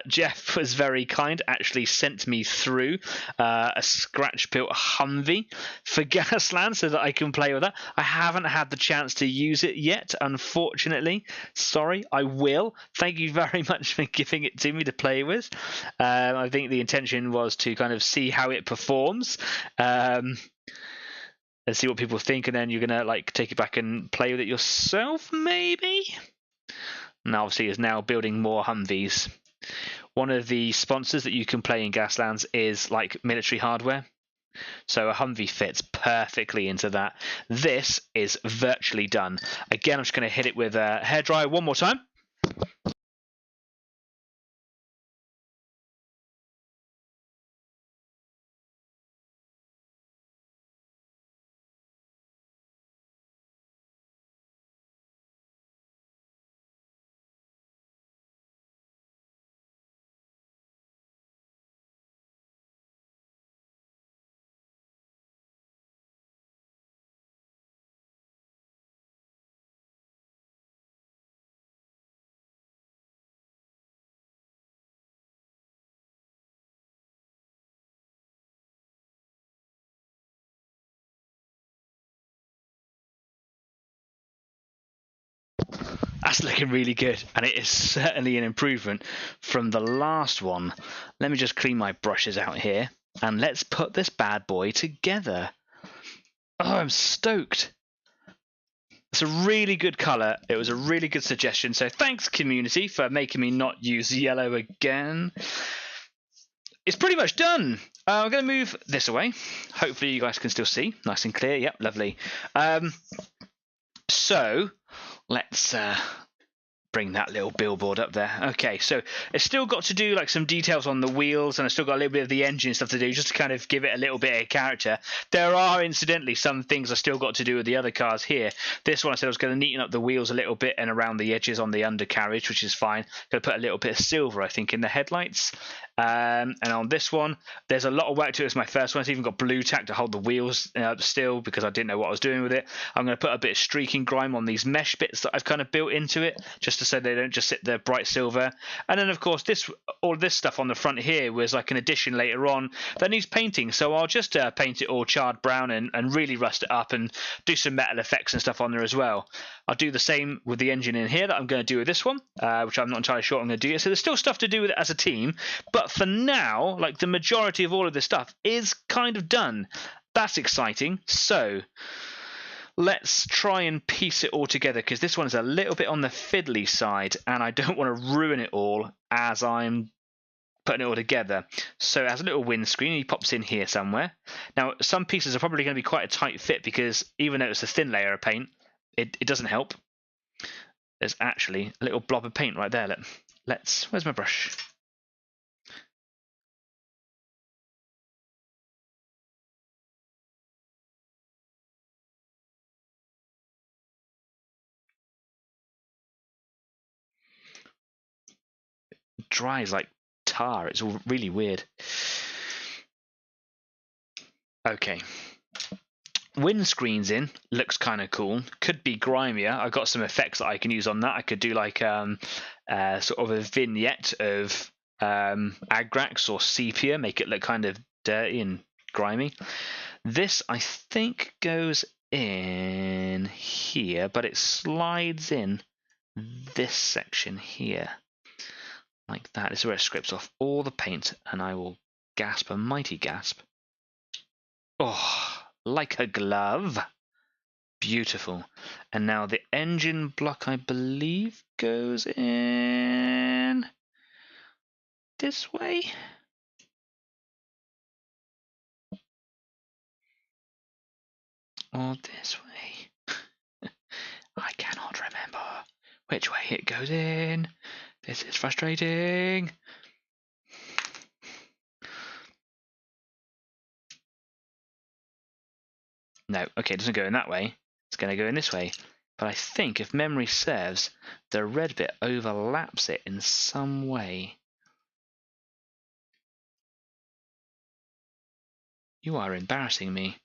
Jeff was very kind, actually sent me through a scratch-built Humvee for Gasland so that I can play with that. I haven't had the chance to use it yet, unfortunately. Sorry, I will. Thank you very much for giving it to me to play with. I think the intention was to kind of see how it performs. And see what people think, and then you're gonna like take it back and play with it yourself, maybe. And obviously is now building more Humvees. One of the sponsors that you can play in Gaslands is like military hardware, so a Humvee fits perfectly into that. This is virtually done. Again, I'm just going to hit it with a hairdryer one more time. That's looking really good, and it is certainly an improvement from the last one. Let me just clean my brushes out here, and let's put this bad boy together. Oh, I'm stoked. It's a really good colour. It was a really good suggestion, so thanks, community, for making me not use yellow again. It's pretty much done. I'm going to move this away. Hopefully you guys can still see. Nice and clear. Yep, lovely. So let's bring that little billboard up there. Okay, so it's still got to do like some details on the wheels, and I've still got a little bit of the engine stuff to do just to kind of give it a little bit of character. There are, incidentally, some things I still got to do with the other cars here. This one I said I was going to neaten up the wheels a little bit and around the edges on the undercarriage, which is fine. Going to put a little bit of silver, I think, in the headlights. And on this one, there's a lot of work to it. It's my first one. It's even got blue tack to hold the wheels still because I didn't know what I was doing with it. I'm going to put a bit of streaking grime on these mesh bits that I've kind of built into it, just so they don't just sit there bright silver. And then, of course, all this stuff on the front here was like an addition later on that needs painting. So I'll just paint it all charred brown and really rust it up and do some metal effects and stuff on there as well. I'll do the same with the engine in here that I'm going to do with this one, which I'm not entirely sure I'm going to do yet. So there's still stuff to do with it as a team, but for now, like the majority of all of this stuff is kind of done. That's exciting. So let's try and piece it all together, because this one is a little bit on the fiddly side and I don't want to ruin it all as I'm putting it all together. So as a little windscreen, he pops in here somewhere. Now some pieces are probably going to be quite a tight fit because even though it's a thin layer of paint, it doesn't help. There's actually a little blob of paint right there. Where's my brush? Dries like tar. It's all really weird. Okay. Windscreen's in. Looks kind of cool. Could be grimier. I've got some effects that I can use on that. I could do like sort of a vignette of Agrax or sepia, make it look kind of dirty and grimy. This, I think, goes in here, but it slides in this section here. Like that. This is where it scripts off all the paint, and I will gasp a mighty gasp. Oh, like a glove. Beautiful. And now the engine block, I believe, goes in this way. Or this way. I cannot remember which way it goes in. This is frustrating. No, okay, it doesn't go in that way. It's going to go in this way. But I think, if memory serves, the red bit overlaps it in some way. You are embarrassing me.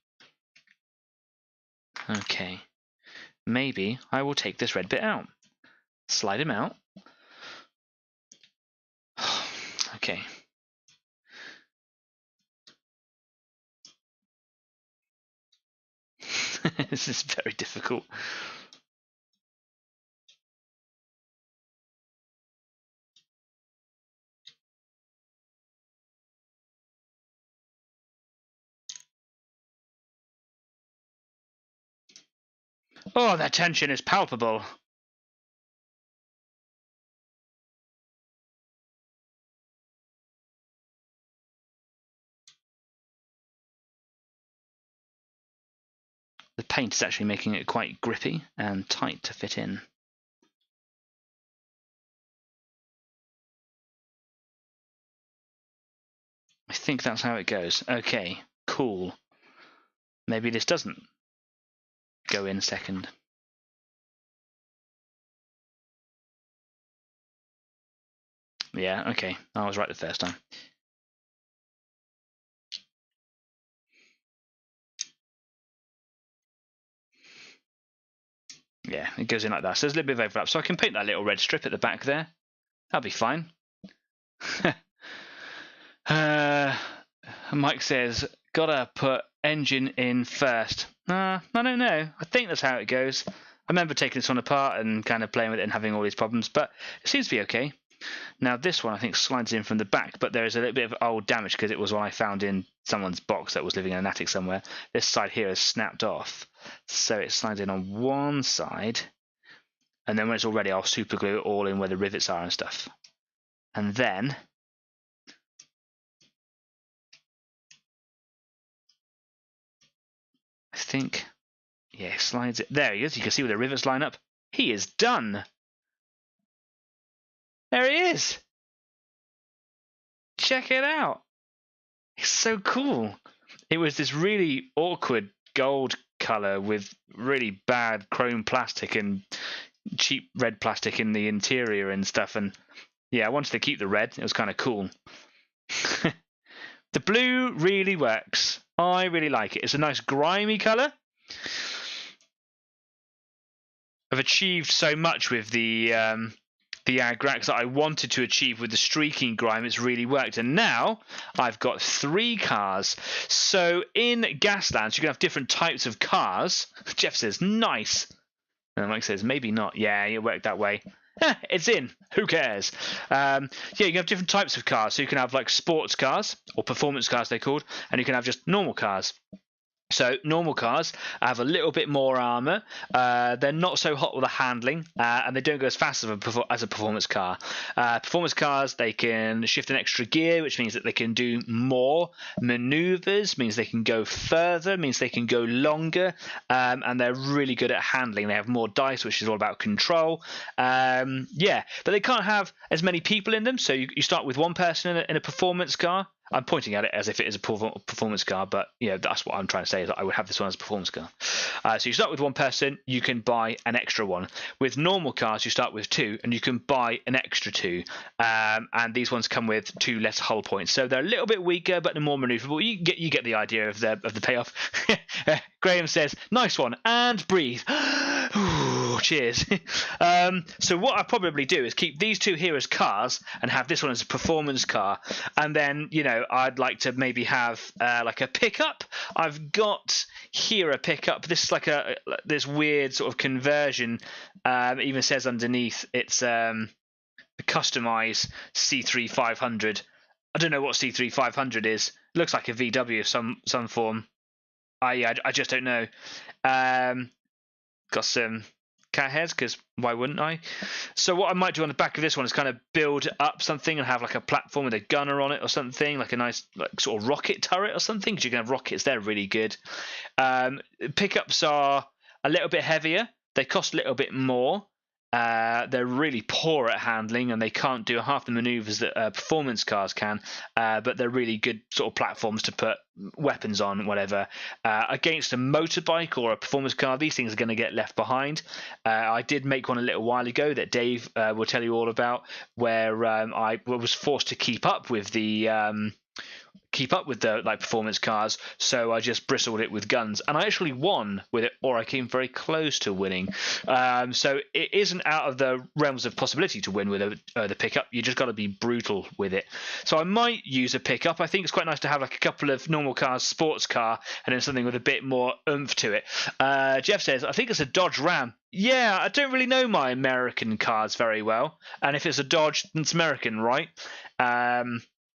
Okay. Maybe I will take this red bit out. Slide him out. Okay. This is very difficult. Oh, the tension is palpable. The paint is actually making it quite grippy and tight to fit in. I think that's how it goes. Okay, cool. Maybe this doesn't go in second. Yeah, okay. I was right the first time. Yeah, it goes in like that. So there's a little bit of overlap. So I can paint that little red strip at the back there. That'll be fine. Mike says, gotta put engine in first. I don't know. I think that's how it goes. I remember taking this one apart and kind of playing with it and having all these problems, but it seems to be okay. Now this one I think slides in from the back, but there is a little bit of old damage because it was one I found in someone's box that was living in an attic somewhere. This side here is snapped off, so it slides in on one side, and then when it's all ready I'll super glue it all in where the rivets are and stuff. And then I think, yeah, it slides it. There he is. You can see where the rivets line up. He is done. There he is. Check it out. It's so cool. It was this really awkward gold color with really bad chrome plastic and cheap red plastic in the interior and stuff. And yeah, I wanted to keep the red. It was kind of cool. The blue really works. I really like it. It's a nice grimy color. I've achieved so much with the agrax that I wanted to achieve with the streaking grime. It's really worked, and now I've got 3 cars. So in Gaslands you can have different types of cars. Jeff says nice, and Mike says maybe not. Yeah, it worked that way. It's in. Who cares? Yeah, you can have different types of cars. So you can have like sports cars, or performance cars they're called, and you can have just normal cars. So normal cars have a little bit more armor. They're not so hot with the handling, and they don't go as fast as a performance car. Performance cars, they can shift an extra gear, which means that they can do more maneuvers, means they can go further, means they can go longer, and they're really good at handling. They have more dice, which is all about control. Yeah, but they can't have as many people in them. So you start with one person in a performance car. I'm pointing at it as if it is a performance car, but that's what I'm trying to say, is that I would have this one as a performance car. So you start with one person, you can buy an extra one. With normal cars, you start with 2, and you can buy an extra 2. And these ones come with 2 less hull points, so they're a little bit weaker, but they're more manoeuvrable. You get the idea of the payoff. Graham says, "Nice one," and breathe. Ooh, cheers. So what I probably do is keep these 2 here as cars and have this one as a performance car, and then I'd like to maybe have like a pickup. I've got here a pickup. This is like this weird sort of conversion. It even says underneath it's a customized C3 500. I don't know what C3 500 is. It looks like a VW of some form. I just don't know. Got some cat hairs, because why wouldn't I? So what I might do on the back of this one is kind of build up something and have like a platform with a gunner on it or something, like a nice sort of rocket turret or something, because you can have rockets. They're really good. Pickups are a little bit heavier. They cost a little bit more. They're really poor at handling, and they can't do half the maneuvers that performance cars can, but they're really good sort of platforms to put weapons on, whatever. Against a motorbike or a performance car, these things are going to get left behind. I did make one a little while ago that Dave will tell you all about, where I was forced to keep up with the performance cars, so I just bristled it with guns, and I actually won with it, or I came very close to winning. So it isn't out of the realms of possibility to win with the pickup. You just got to be brutal with it. So I might use a pickup. I think it's quite nice to have like a couple of normal cars, sports car, and then something with a bit more oomph to it. Jeff says, I think it's a Dodge Ram. Yeah, I don't really know my American cars very well, and if it's a Dodge, then it's American, right?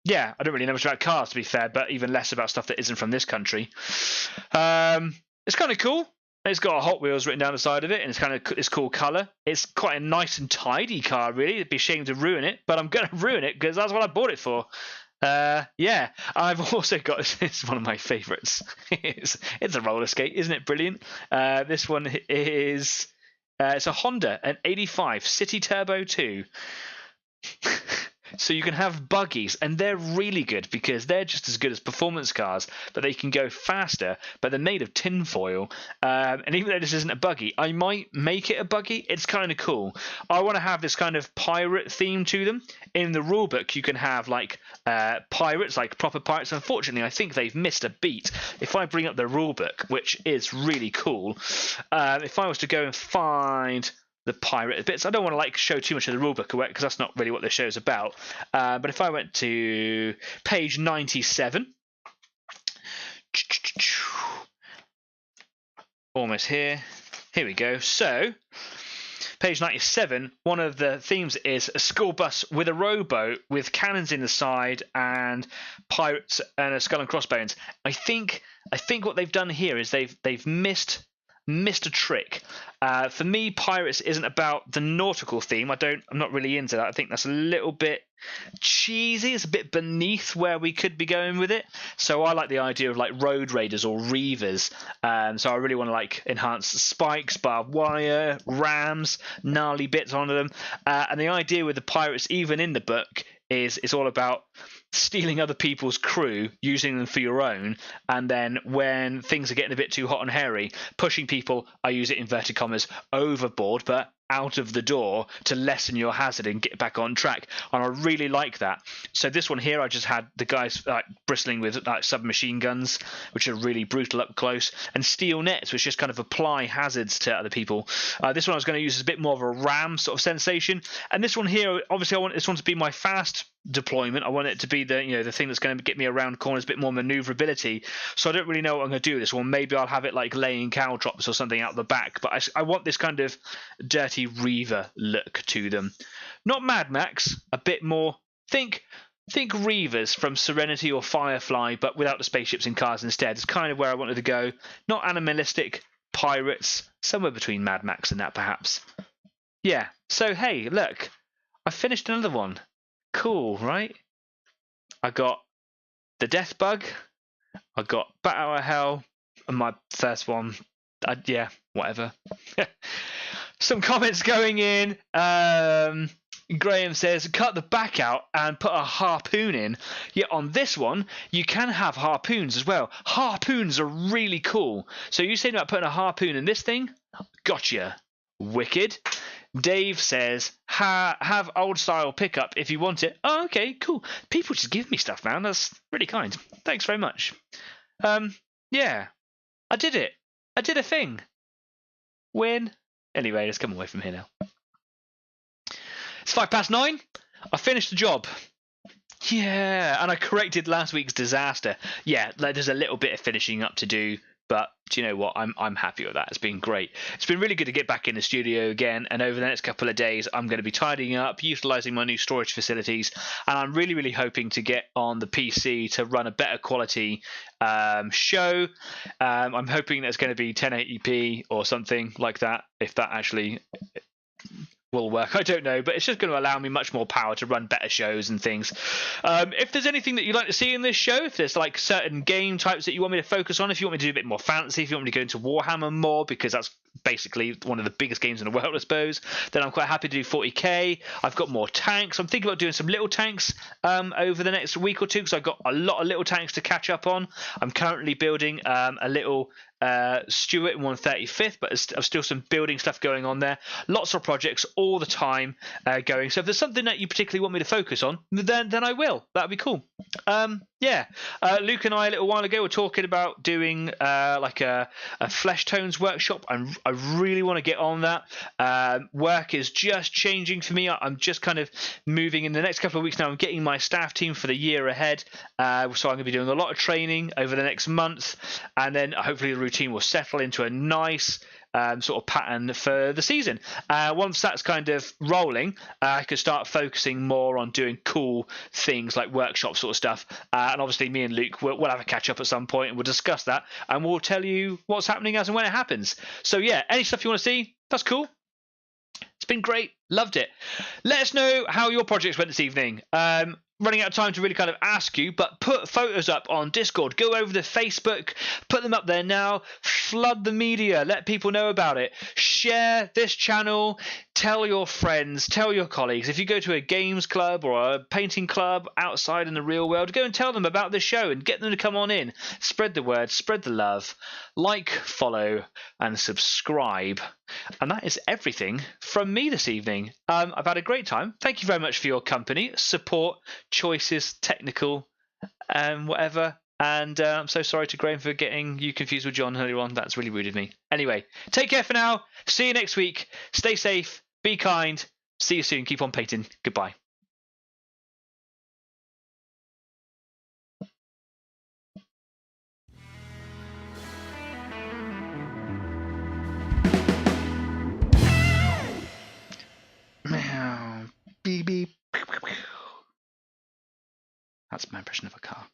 Yeah, I don't really know much about cars, to be fair, but even less about stuff that isn't from this country. It's kind of cool. It's got a Hot Wheels written down the side of it, and it's kind of this cool colour. It's quite a nice and tidy car, really. It'd be a shame to ruin it, but I'm going to ruin it because that's what I bought it for. Yeah, I've also got this is one of my favourites. It's a roller skate, isn't it brilliant? This one is it's a Honda, an 85 City Turbo 2. So you can have buggies, and they're really good because they're just as good as performance cars, but they can go faster, but they're made of tinfoil. And even though this isn't a buggy, I might make it a buggy. It's kind of cool. I want to have this kind of pirate theme to them. In the rulebook, you can have like pirates, like proper pirates. Unfortunately, I think they've missed a beat. If I bring up the rulebook, which is really cool, if I was to go and find the pirate bits. I don't want to like show too much of the rulebook away because that's not really what the show's about. But if I went to page 97, almost here. Here we go. So, page 97, one of the themes is a school bus with a rowboat with cannons in the side and pirates and a skull and crossbones. I think what they've done here is they've missed a trick. For me, pirates isn't about the nautical theme. I'm not really into that. I think that's a little bit cheesy. It's a bit beneath where we could be going with it. So I like the idea of like road raiders or reavers. So I really want to like enhance spikes, barbed wire, rams, gnarly bits onto them. And the idea with the pirates, even in the book, is it's all about stealing other people's crew, using them for your own, and then when things are getting a bit too hot and hairy, pushing people, I use it in inverted commas, overboard, but out of the door to lessen your hazard and get back on track. And I really like that. So this one here, I just had the guys like bristling with like submachine guns, which are really brutal up close, and steel nets, which just kind of apply hazards to other people. This one I was going to use as a bit more of a ram sort of sensation. And this one here, obviously I want this one to be my fast deployment. I want it to be the thing that's going to get me around corners, a bit more maneuverability. So I don't really know what I'm going to do with this one. Maybe I'll have it like laying caltrops or something out the back, but I want this kind of dirty reaver look to them. Not Mad Max, a bit more think reavers from Serenity or Firefly, but without the spaceships and cars instead. It's kind of where I wanted to go. Not animalistic, pirates, somewhere between Mad Max and that perhaps. Yeah, so hey, look, I finished another one. Cool, right? I got the Death Bug, I got Bat Out of Hell, and my first one, yeah, whatever. Some comments going in. Graham says, cut the back out and put a harpoon in. Yeah, on this one, you can have harpoons as well. Harpoons are really cool. So you saying about putting a harpoon in this thing? Gotcha. Wicked. Dave says, have old style pickup if you want it. Oh, okay, cool. People just give me stuff, man. That's really kind. Thanks very much. Yeah, I did it. I did a thing. Win. Anyway, let's come away from here now. It's 9:05. I finished the job. Yeah, and I corrected last week's disaster. Yeah, there's a little bit of finishing up to do, but do you know what? I'm happy with that. It's been great. It's been really good to get back in the studio again, and over the next couple of days, I'm going to be tidying up, utilising my new storage facilities, and I'm really, really hoping to get on the PC to run a better quality show. I'm hoping that's going to be 1080p or something like that, if that actually will work. I don't know, but it's just going to allow me much more power to run better shows and things. If there's anything that you'd like to see in this show, if there's like certain game types that you want me to focus on, if you want me to do a bit more fantasy, if you want me to go into Warhammer more, because that's basically one of the biggest games in the world, I suppose, then I'm quite happy to do 40k. I've got more tanks. I'm thinking about doing some little tanks over the next week or two, because I've got a lot of little tanks to catch up on. I'm currently building a little Stuart in 135th, but there's still some building stuff going on there. Lots of projects all the time going. So if there's something that you particularly want me to focus on, then I will. That'd be cool. Yeah. Luke and I a little while ago were talking about doing like a flesh tones workshop. I really want to get on that. Work is just changing for me. I'm just kind of moving in the next couple of weeks now. I'm getting my staff team for the year ahead. So I'm going to be doing a lot of training over the next month, and then hopefully the routine will settle into a nice sort of pattern for the season. Once that's kind of rolling, I can start focusing more on doing cool things like workshop sort of stuff. And obviously me and Luke we'll have a catch up at some point and we'll discuss that, and we'll tell you what's happening as and when it happens. So yeah, any stuff you want to see, that's cool. It's been great. Loved it. Let us know how your projects went this evening. Running out of time to really kind of ask you, but put photos up on Discord. Go over to Facebook, put them up there now. Flood the media. Let people know about it. Share this channel. Tell your friends. Tell your colleagues. If you go to a games club or a painting club outside in the real world, go and tell them about this show and get them to come on in. Spread the word. Spread the love. Like, follow, and subscribe. And that is everything from me this evening. I've had a great time. Thank you very much for your company, support, choices, technical, whatever. And I'm so sorry to Graham for getting you confused with John earlier on. That's really rude of me. Anyway, take care for now. See you next week. Stay safe. Be kind. See you soon. Keep on painting. Goodbye. That's my impression of a car.